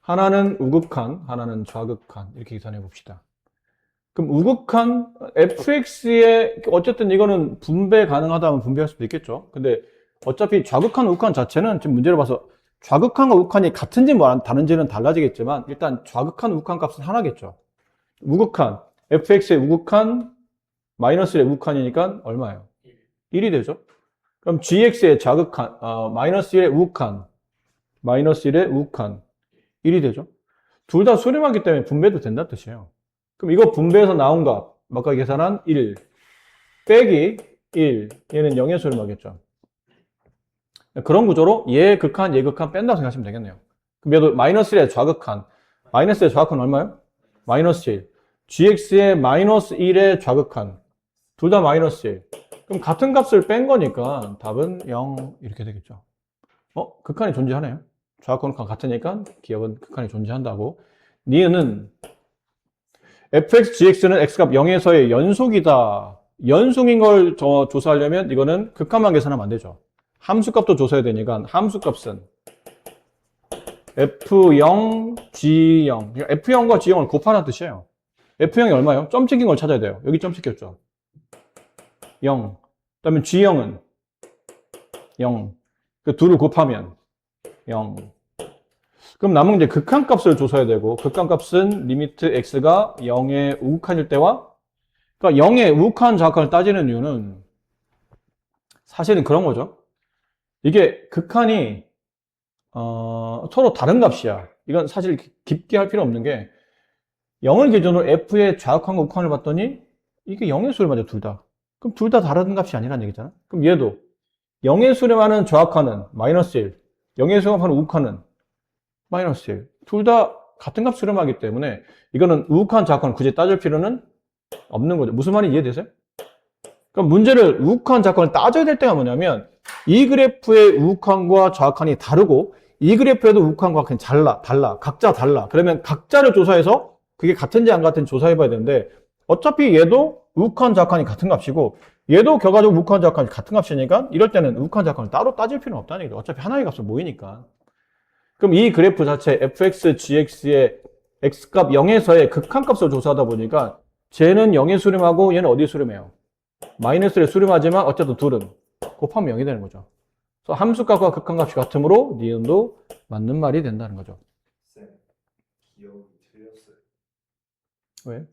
하나는 우극한, 하나는 좌극한 이렇게 계산해 봅시다. 그럼 우극한 fx의 어쨌든 이거는 분배 가능하다면 분배할 수도 있겠죠. 근데 어차피 좌극한 우극한 자체는 지금 문제를 봐서 좌극한과 우극한이 같은지 뭐 다른지는 달라지겠지만 일단 좌극한 우극한 값은 하나겠죠. 우극한 fx의 우극한 마이너스 1의 우극한이니까 얼마예요? 1이 되죠. 그럼 gx의 좌극한 마이너스 1의 우극한 마이너스 1의 우극한 1이 되죠. 둘 다 수렴하기 때문에 분배도 된다는 뜻이에요. 그럼 이거 분배해서 나온 값 아까 계산한 1 빼기 1 얘는 0의 수렴하겠죠. 그런 구조로 얘 극한, 얘 극한 뺀다고 생각하시면 되겠네요. 그럼 얘도 마이너스 1의 좌극한 마이너스 1의 좌극한 얼마예요? 마이너스 1 gx의 마이너스 1의 좌극한 둘 다 마이너스 1 그럼 같은 값을 뺀 거니까 답은 0 이렇게 되겠죠. 극한이 존재하네요. 좌극한 우극한 같으니까 기억은 극한이 존재한다고. 니은은 fx, gx는 x값 0에서의 연속이다. 연속인 걸 조사하려면 이거는 극한만 계산하면 안 되죠. 함수값도 조사해야 되니까 함수값은 f0, g0 f0과 g0을 곱하는 뜻이에요. f0이 얼마예요? 점 찍힌 걸 찾아야 돼요. 여기 점 찍혔죠. 0. 그 다음에 g0은 0. 그 둘을 곱하면 0. 그럼 남은 이제 극한값을 조사해야 되고 극한값은 리미트 x가 0의 우극한일 때와 그러니까 0의 우극한 좌극한을 따지는 이유는 사실은 그런 거죠. 이게 극한이 서로 다른 값이야. 이건 사실 깊게 할 필요 없는 게 0을 기준으로 f의 좌극한과 우극한을 봤더니 이게 0의 수를 맞아 둘 다. 그럼 둘 다 다른 값이 아니라는 얘기잖아. 그럼 얘도 0의 수렴하는 좌극한은 마이너스 1 0의 수렴하는 우극한은 마이너스 1 둘 다 같은 값 수렴하기 때문에 이거는 우극한 좌극한을 굳이 따질 필요는 없는 거죠. 무슨 말인지 이해되세요? 그럼 문제를 우극한 좌극한을 따져야 될 때가 뭐냐면 이 그래프의 우극한과 좌극한이 다르고 이 그래프에도 우극한과 좌극한이 달라 각자 달라. 그러면 각자를 조사해서 그게 같은지 안 같은지 조사해 봐야 되는데 어차피 얘도 우극한 좌극한이 같은 값이고 얘도 결과적으로 우극한 좌극한이 같은 값이니까 이럴 때는 우극한 좌극한을 따로 따질 필요는 없다는 얘기죠. 어차피 하나의 값은 모이니까. 그럼 이 그래프 자체 fx, gx의 x값 0에서의 극한값을 조사하다 보니까 쟤는 0에 수렴하고 얘는 어디에 수렴해요? 마이너스에 수렴하지만 어쨌든 둘은 곱하면 0이 되는 거죠. 그래서 함수값과 극한값이 같으므로 니은도 맞는 말이 된다는 거죠. 쌤, 기억이 틀렸어요. 왜?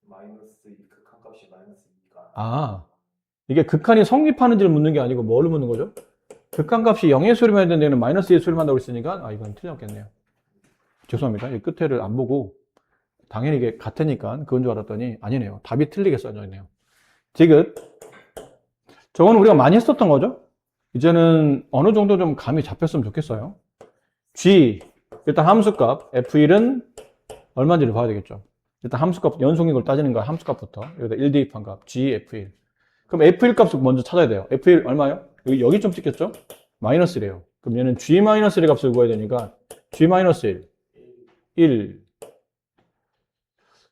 마이너스 2 극한값이 마이너스 2가 이게 극한이 성립하는지를 묻는 게 아니고 뭘 묻는 거죠? 극한값이 0에 수렴해야 되는 데는 마이너스 2에 수렴한다고 했으니까 이건 틀렸겠네요. 죄송합니다. 이 끝에를 안 보고 당연히 이게 같으니까 그건 줄 알았더니 아니네요. 답이 틀리게 써져 있네요. 디귿. 저건 우리가 많이 했었던 거죠. 이제는 어느 정도 좀 감이 잡혔으면 좋겠어요. G. 일단 함수값 F1은 얼마인지를 봐야 되겠죠. 일단 함수값 연속인 걸 따지는 거야. 함수값부터. 여기다 1 대입한 값 G, F1. 그럼 F1 값을 먼저 찾아야 돼요. F1 얼마요? 여기 좀 찍혔죠? 마이너스래요. 그럼 얘는 G-1의 값을 구해야 되니까 G-1, 1.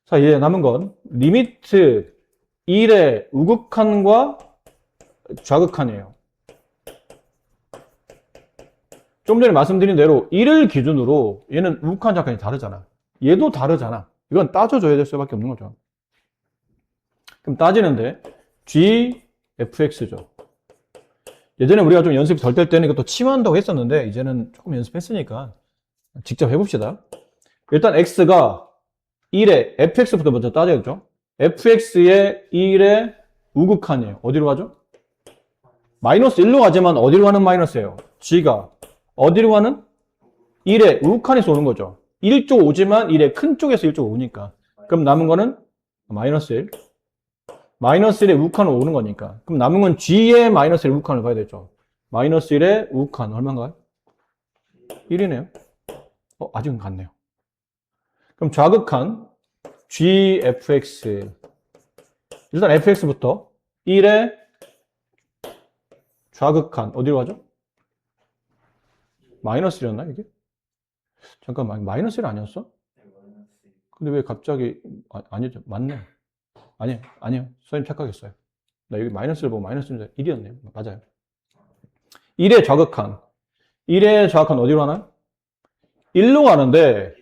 자, 이제 남은 건 리미트 1의 우극한과 좌극한이에요. 좀 전에 말씀드린 대로 1을 기준으로 얘는 우극한 좌극한이 다르잖아. 얘도 다르잖아. 이건 따져줘야 될 수밖에 없는 거죠. 그럼 따지는데 G, Fx죠. 예전에 우리가 좀 연습이 덜 될 때는 이것도 치환한다고 했었는데 이제는 조금 연습했으니까 직접 해봅시다. 일단 X가 1의 fx부터 먼저 따져야죠. fx의 1의 우극한이에요. 어디로 가죠? 마이너스 1로 가지만 어디로 가는 마이너스예요? g가 어디로 가는? 1의 우극한에서 오는 거죠. 1쪽 오지만 1의 큰 쪽에서 1쪽 오니까. 그럼 남은 거는 마이너스 1. 마이너스 1의 우극한으로 오는 거니까. 그럼 남은 건 g의 마이너스 1의 우극한을 봐야 되죠. 마이너스 1의 우극한 얼마인가요? 1이네요. 아직은 같네요. 그럼 좌극한 GFX 일단 fx부터 1의 좌극한 어디로 가죠? 마이너스 1이었나 이게? 잠깐만 마이너스 1 아니었어? 근데 왜 갑자기 아니죠 맞네 아니요 선생님 착각했어요. 나 여기 마이너스를 보고 마이너스 1이었네요. 맞아요. 1의 좌극한 어디로 가나요? 1로 가는데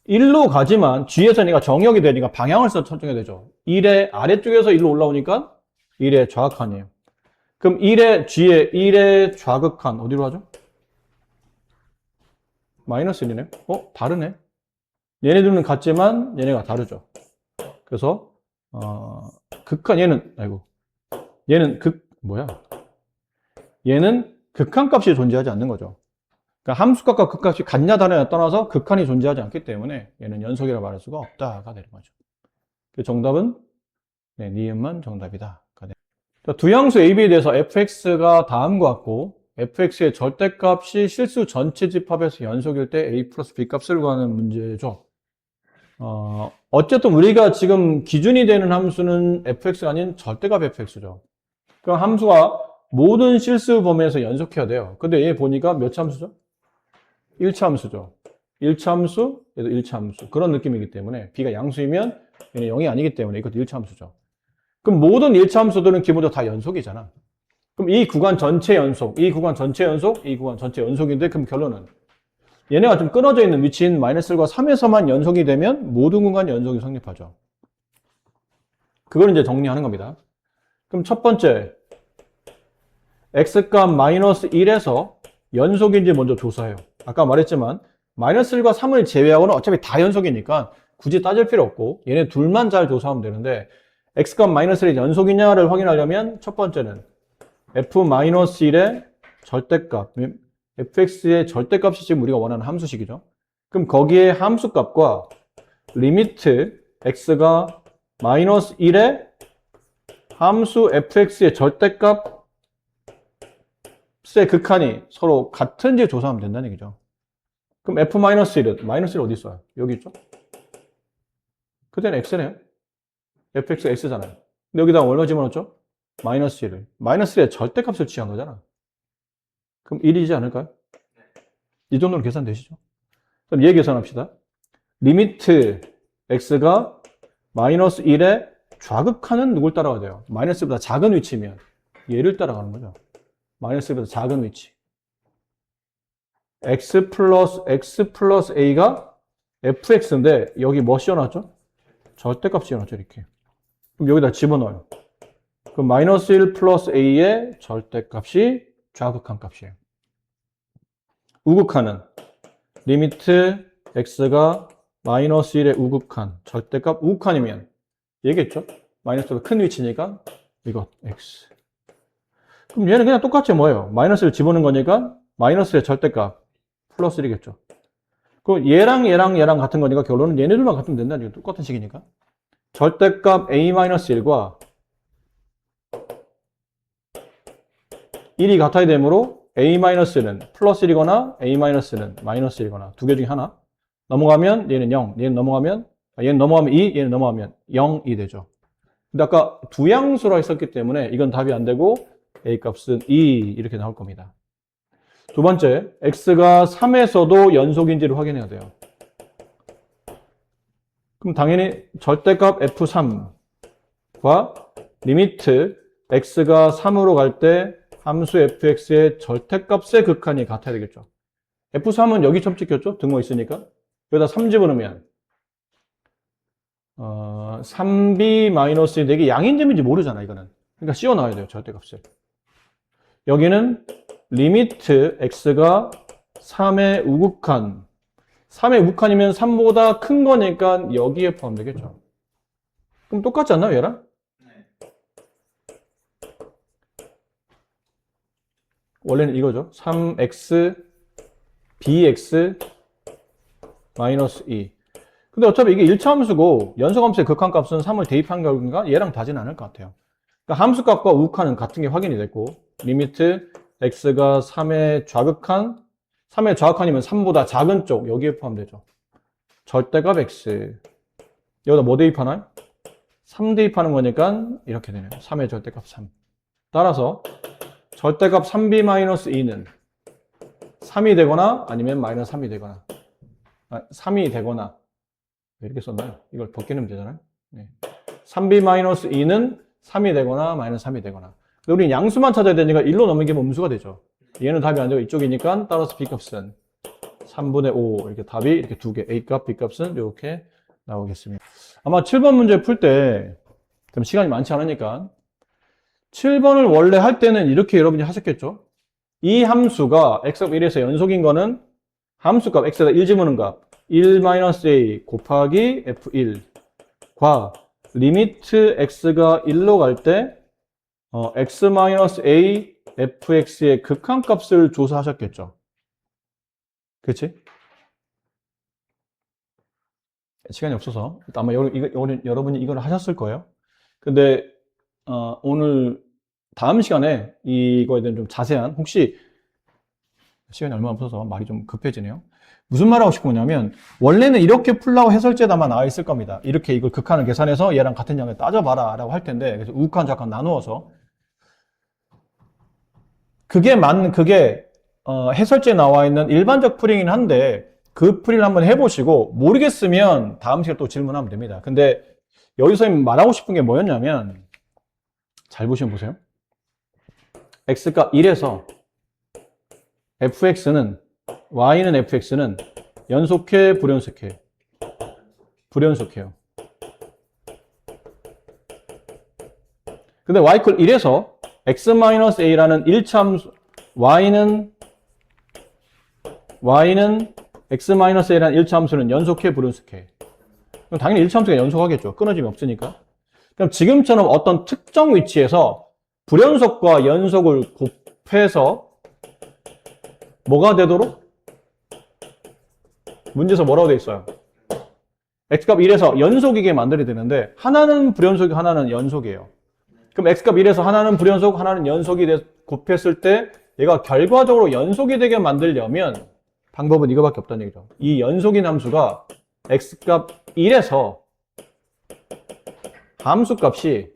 1로 가지만 G에서 얘가 정역이 되니까 방향을 써서 설정해야 되죠. 1의 아래쪽에서 1로 올라오니까 1의 좌극한이에요. 그럼 G의 1의 좌극한 어디로 가죠? 마이너스 1이네. 다르네. 얘네들은 같지만 얘네가 다르죠. 그래서 극한 얘는 극한값이 존재하지 않는 거죠. 그러니까 함수값과 극값이 같냐 다르냐 떠나서 극한이 존재하지 않기 때문에 얘는 연속이라고 말할 수가 없다가 되는 거죠. 그 정답은 니은만 정답이다. 두 양수 AB에 대해서 fx가 다음과 같고 fx의 절대값이 실수 전체 집합에서 연속일 때 a 플러스 b 값을 구하는 문제죠. 어쨌든 우리가 지금 기준이 되는 함수는 fx가 아닌 절대값 fx죠. 그럼 함수가 모든 실수 범위에서 연속해야 돼요. 근데 얘 보니까 몇 차 함수죠? 1차 함수죠. 1차 함수, 얘도 1차 함수. 그런 느낌이기 때문에 b가 양수이면 얘는 0이 아니기 때문에 이것도 1차 함수죠. 그럼 모든 1차 함수들은 기본적으로 다 연속이잖아. 그럼 이 구간 전체 연속, 이 구간 전체 연속, 이 구간 전체 연속인데 그럼 결론은 얘네가 좀 끊어져 있는 위치인 마이너스 1과 3에서만 연속이 되면 모든 구간 연속이 성립하죠. 그걸 이제 정리하는 겁니다. 그럼 첫 번째 x값 마이너스 1에서 연속인지 먼저 조사해요. 아까 말했지만 마이너스 1과 3을 제외하고는 어차피 다 연속이니까 굳이 따질 필요 없고 얘네 둘만 잘 조사하면 되는데 x값 마이너스 1이 연속이냐를 확인하려면 첫 번째는 f-1의 절대값 fx의 절대값이 지금 우리가 원하는 함수식이죠. 그럼 거기에 함수값과 리미트 x가 마이너스 1의 함수 fx의 절대값 의 극한이 서로 같은지 조사하면 된다는 얘기죠. 그럼 f-1은 마이너스 1 어디 있어요? 여기 있죠? 그때는 x네요. fx x잖아요. 근데 여기다 얼마 집어넣었죠? 마이너스 1을. 마이너스 1의 절대값을 취한 거잖아. 그럼 1이지 않을까요? 이 정도는 계산되시죠? 그럼 얘 계산합시다. 리미트 x가 마이너스 1의 좌극한은 누굴 따라가야 돼요? 마이너스 1보다 작은 위치면 얘를 따라가는 거죠. 마이너스 1보다 작은 위치. x 플러스 a가 fx인데 여기 뭐 씌워놨죠? 절대값 씌워놨죠. 이렇게. 그럼 여기다 집어넣어요. 그럼 마이너스 1 플러스 a의 절대값이 좌극한 값이에요. 우극한은 리미트 x가 마이너스 1의 우극한 절대값 우극한이면 얘기했죠? 마이너스보다 큰 위치니까 이거 x. 그럼 얘는 그냥 똑같이 뭐예요? 마이너스를 집어넣은 거니까 마이너스의 절대값 플러스 1이겠죠. 그 얘랑 같은 거니까 결론은 얘네들만 같으면 된다. 이거 똑같은 식이니까. 절대값 a-1과 1이 같아야 되므로 a-는 플러스 1이거나 a-는 마이너스 1이거나 두 개 중에 하나. 넘어가면 얘는 0, 얘는 넘어가면 2, 얘는 넘어가면 0이 되죠. 근데 아까 두 양수라 했었기 때문에 이건 답이 안 되고 a 값은 2 이렇게 나올 겁니다. 두 번째, x가 3에서도 연속인지를 확인해야 돼요. 그럼 당연히 절대값 f3과 리미트 x가 3으로 갈 때 함수 fx의 절대값의 극한이 같아야 되겠죠. f3은 여기 점 찍혔죠? 등호 있으니까. 여기다 3 집어넣으면 3b-1 이게 양인점인지 모르잖아, 이거는. 그러니까 씌워 놔야 돼요, 절대값을. 여기는 리미트 x가 3의 우극한. 3의 우극한이면 3보다 큰 거니까 여기에 포함되겠죠. 그럼 똑같지 않나요, 얘랑? 원래는 이거죠. 3x bx 마이너스 2. 근데 어차피 이게 1차 함수고 연속함수의 극한값은 3을 대입한 결과가 얘랑 다지는 않을 것 같아요. 그러니까 함수값과 우극한은 같은 게 확인이 됐고 리미트 x가 3의 좌극한 3의 좌극한이면 3보다 작은 쪽 여기에 포함되죠. 절대값 x 여기다 뭐 대입하나요? 3 대입하는 거니까 이렇게 되네요. 3의 절대값 3. 따라서 절대값 3b-2는 3이 되거나 아니면 마이너스 3이 되거나 3이 되거나 이렇게 썼나요? 이걸 벗기면 되잖아요. 네. 3b-2는 3이 되거나 마이너스 3이 되거나. 근데 우리는 양수만 찾아야 되니까 1로 넘기면 음수가 되죠. 얘는 답이 안 되고 이쪽이니까 따라서 b값은 3분의 5 이렇게 답이 이렇게 두 개 a값, b값은 이렇게 나오겠습니다. 아마 7번 문제 풀 때 좀 시간이 많지 않으니까 7번을 원래 할 때는 이렇게 여러분이 하셨겠죠? 이 함수가 x값 1에서 연속인 거는 함수값 x에다 1 집어넣은 값 1-a 곱하기 f1과 리미트 x가 1로 갈 때 x-a fx의 극한값을 조사하셨겠죠? 그치? 시간이 없어서 아마 여러분이 이걸 하셨을 거예요. 근데 오늘 다음 시간에 이거에 대한 좀 자세한 혹시 시간이 얼마 없어서 말이 좀 급해지네요. 무슨 말 하고 싶은 거냐면 원래는 이렇게 풀라고 해설지에도 아마 나와 있을 겁니다. 이렇게 이걸 극한을 계산해서 얘랑 같은 양을 따져봐라 라고 할 텐데 그래서 우극한 좌극한 나누어서 그게 해설지에 나와 있는 일반적 풀이긴 한데 그 풀이를 한번 해보시고 모르겠으면 다음 시간에 또 질문하면 됩니다. 근데 여기서 말하고 싶은 게 뭐였냐면 잘 보시면 보세요. x값 1에서 fx는 y는 fx는 연속해 불연속해? 불연속해요. 근데 y = 1에서 x-a라는 1차 함수 y는 x-a라는 1차 함수는 연속해 불연속해? 그럼 당연히 1차 함수가 연속하겠죠. 끊어짐이 없으니까. 그럼 지금처럼 어떤 특정 위치에서 불연속과 연속을 곱해서 뭐가 되도록? 문제에서 뭐라고 돼 있어요? x값 1에서 연속이게 만들어야 되는데 하나는 불연속이고 하나는 연속이에요. 그럼 x값 1에서 하나는 불연속, 하나는 연속이 곱했을 때 얘가 결과적으로 연속이 되게 만들려면 방법은 이거밖에 없다는 얘기죠. 이 연속인 함수가 x값 1에서 함수값이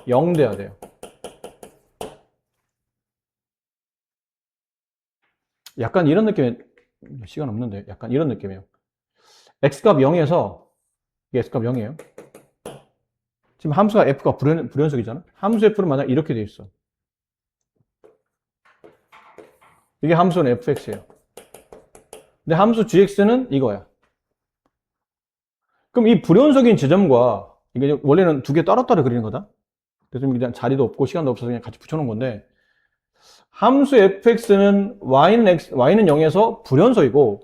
0 돼야 돼요. 약간 이런 느낌의 시간 없는데 약간 이런 느낌이에요. x값 0에서 이게 x값 0이에요. 지금 함수가 f가 불연속이잖아. 함수 f는 만약 이렇게 돼 있어. 이게 함수는 fx예요. 근데 함수 gx는 이거야. 그럼 이 불연속인 지점과 이게 원래는 두 개 따로따로 그리는 거다. 그래서 그냥 자리도 없고 시간도 없어서 그냥 같이 붙여놓은 건데 함수 fx는 y는 0에서 불연속이고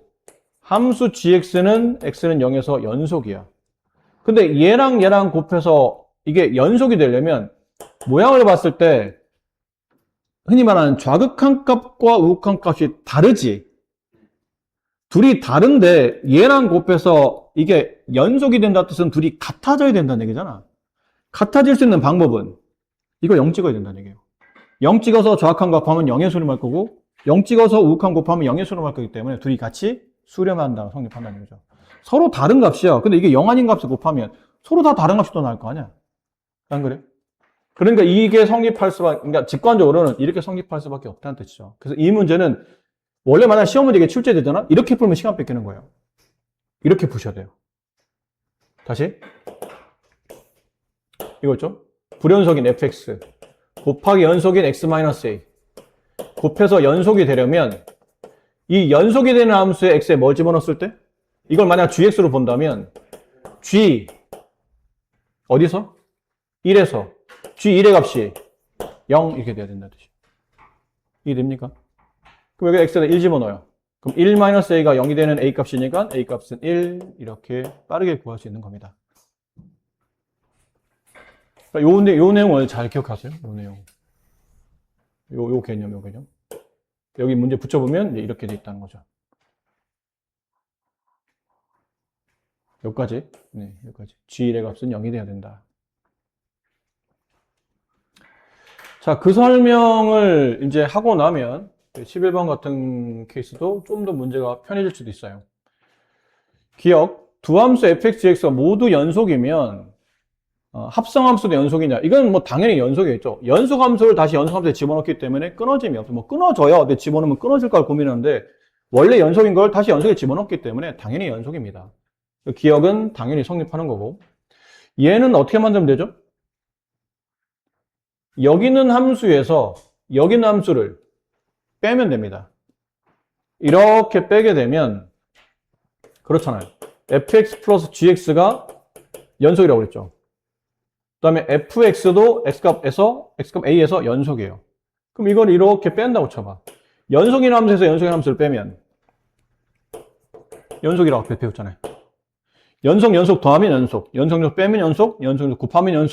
함수 gx는 x는 0에서 연속이야. 근데 얘랑 곱해서 이게 연속이 되려면 모양을 봤을 때 흔히 말하는 좌극한 값과 우극한 값이 다르지. 둘이 다른데 얘랑 곱해서 이게 연속이 된다는 뜻은 둘이 같아져야 된다는 얘기잖아. 같아질 수 있는 방법은 이거 0 찍어야 된다는 얘기예요. 0 찍어서 정확한 곱하면 0의 수렴할 거고 0 찍어서 우극한 곱하면 0의 수렴할 거기 때문에 둘이 같이 수렴한다, 성립한다는 거죠. 서로 다른 값이야. 근데 이게 0 아닌 값을 곱하면 서로 다 다른 값이 또 나올 거 아니야. 안 그래? 그러니까 이게 성립할 수밖에, 그러니까 직관적으로는 이렇게 성립할 수밖에 없다는 뜻이죠. 그래서 이 문제는 원래 만약 시험 문제 이게 출제되잖아? 이렇게 풀면 시간 뺏기는 거예요. 이렇게 푸셔야 돼요. 다시. 이거죠? 불연속인 fx 곱하기 연속인 x-a 곱해서 연속이 되려면 이 연속이 되는 함수에 x에 뭐 집어넣었을 때? 이걸 만약 gx로 본다면 g 어디서? 1에서 g1의 값이 0 이렇게 돼야 된다는 뜻이에요. 이해됩니까? 그럼 여기 x에다 1 집어넣어요. 그럼 1-a가 0이 되는 a 값이니까 a 값은 1 이렇게 빠르게 구할 수 있는 겁니다. 그러니까 요 내용을 잘 기억하세요. 요 내용. 요 개념, 요 개념. 여기 문제 붙여보면 이렇게 돼 있다는 거죠. 여기까지. 네, 여기까지. g1의 값은 0이 돼야 된다. 자, 그 설명을 이제 하고 나면 11번 같은 케이스도 좀 더 문제가 편해질 수도 있어요. 기억, 두 함수 fx, gx가 모두 연속이면 합성함수도 연속이냐? 이건 뭐 당연히 연속이겠죠. 연속함수를 다시 연속함수에 집어넣기 때문에 끊어짐이 없어. 뭐 끊어져요. 근데 집어넣으면 끊어질까 고민하는데 원래 연속인 걸 다시 연속에 집어넣기 때문에 당연히 연속입니다. 기억은 당연히 성립하는 거고. 얘는 어떻게 만들면 되죠? 여기 있는 함수에서 여기 있는 함수를 빼면 됩니다. 이렇게 빼게 되면 그렇잖아요. fx 플러스 gx가 연속이라고 그랬죠. 그 다음에 fx도 x값에서 x값 a에서 연속이에요. 그럼 이걸 이렇게 뺀다고 쳐봐. 연속인 함수에서 연속인 함수를 빼면 연속이라고 배웠잖아요. 연속 더하면 연속 빼면 연속 곱하면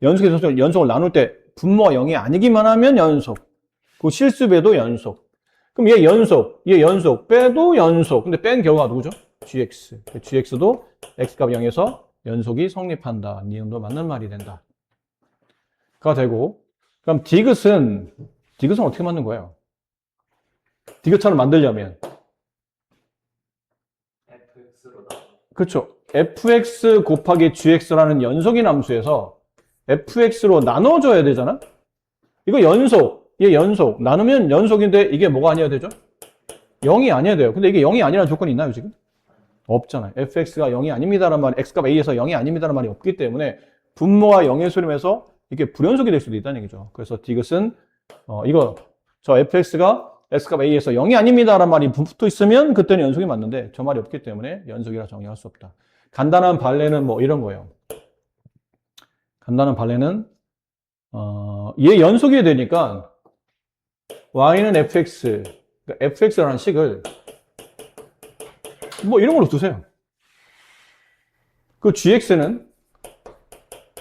연속에서 연속을 나눌 때 분모가 0이 아니기만 하면 연속. 그 실수배도 연속. 그럼 얘 연속, 빼도 연속. 근데 뺀 결과가 누구죠? gx. gx도 x값 0에서 연속이 성립한다. 니은도 맞는 말이 된다. 가 되고. 그럼 디귿은 어떻게 만든 거예요? 디귿처럼 만들려면. fx로 나눠. 그렇죠. fx 곱하기 gx라는 연속인 함수에서 fx로 나눠줘야 되잖아? 이거 얘 연속. 나누면 연속인데 이게 뭐가 아니어야 되죠? 0이 아니어야 돼요. 근데 이게 0이 아니라는 조건이 있나요, 지금? 없잖아요. fx가 0이 아닙니다라는 말이, x값 a에서 0이 아닙니다라는 말이 없기 때문에 분모와 0의 수렴해서 이게 불연속이 될 수도 있다는 얘기죠. 그래서 디귿은, 저 fx가 x값 a에서 0이 아닙니다라는 말이 붙어 있으면 그때는 연속이 맞는데 저 말이 없기 때문에 연속이라 정의할 수 없다. 간단한 발레는 뭐 이런 거예요. 간단한 발레는, 얘 연속이 되니까 y는 fx, 그러니까 fx라는 식을 뭐 이런 걸로 두세요. 그 gx는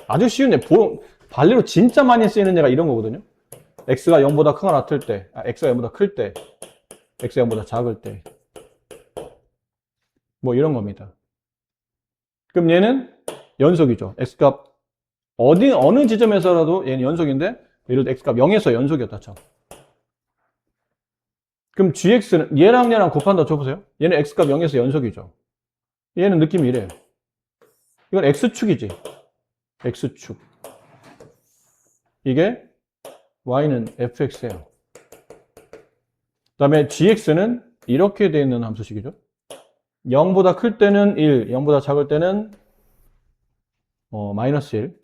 아주 쉬운 예, 발레로 진짜 많이 쓰이는 예가 이런 거거든요. x가 0보다 크거나 같을 때, x가 0보다 클 때, x가 0보다 작을 때, 뭐 이런 겁니다. 그럼 얘는 연속이죠. x값 어느 지점에서라도 얘는 연속인데, 예를 들어 x값 0에서 연속이었다 쳐. 그럼 gx는 얘랑 곱한다 쳐보세요. 얘는 x값 0에서 연속이죠. 얘는 느낌이 이래요. 이건 x축이지. x축. 이게 y는 fx예요. 그 다음에 gx는 이렇게 되어 있는 함수식이죠. 0보다 클 때는 1, 0보다 작을 때는 마이너스 1.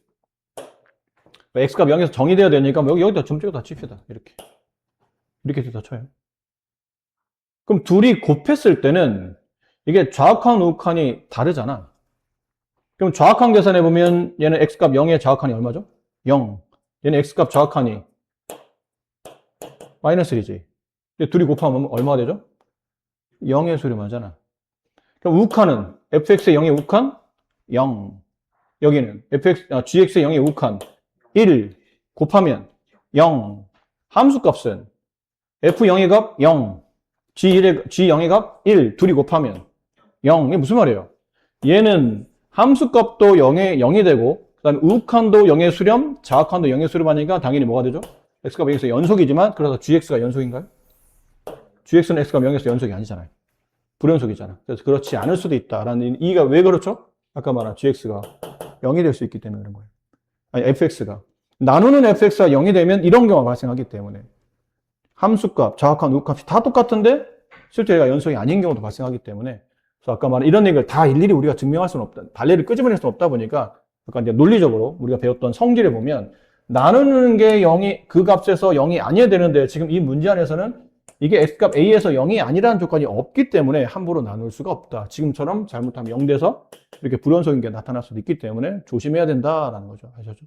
x값 0에서 정의되어야 되니까 뭐 여기다 점 찍어 다 칩시다. 이렇게 다 쳐요. 그럼 둘이 곱했을 때는 이게 좌악한 우악한이 다르잖아. 그럼 좌악한 계산해보면 얘는 x값 0의 좌악한이 얼마죠? 0. 얘는 x값 좌악한이 마이너스 1이지. 근데 둘이 곱하면 얼마가 되죠? 0의 수렴하잖아. 그럼 우악한은 fx의 0의 우악한 0. 여기는 gx의 0의 우악한 1 곱하면 0. 함수값은 f0의 값 0. G0의 값 1, 둘이 곱하면 0. 이게 무슨 말이에요? 얘는 함수값도 0이 되고, 그 다음에 우극한도 0의 수렴, 자극한도 0의 수렴하니까 당연히 뭐가 되죠? x값 0에서 연속이지만, 그래서 gx가 연속인가요? gx는 x값 0에서 연속이 아니잖아요. 불연속이잖아. 그래서 그렇지 않을 수도 있다라는 이가 왜 그렇죠? 아까 말한 gx가 0이 될 수 있기 때문에 그런 거예요. 아니, fx가. 나누는 fx가 0이 되면 이런 경우가 발생하기 때문에 함수값, 자극한 우극값이 다 똑같은데 실제 얘가 연속이 아닌 경우도 발생하기 때문에 그래서 아까 말한 이런 얘기를 다 일일이 우리가 증명할 수는 없다. 발레를 끄집어낼 수는 없다 보니까 아까 이제 논리적으로 우리가 배웠던 성질을 보면 나누는 게 0이 그 값에서 0이 아니어야 되는데 지금 이 문제 안에서는 이게 x값 a에서 0이 아니라는 조건이 없기 때문에 함부로 나눌 수가 없다. 지금처럼 잘못하면 0 돼서 이렇게 불연속인 게 나타날 수도 있기 때문에 조심해야 된다라는 거죠. 아셨죠?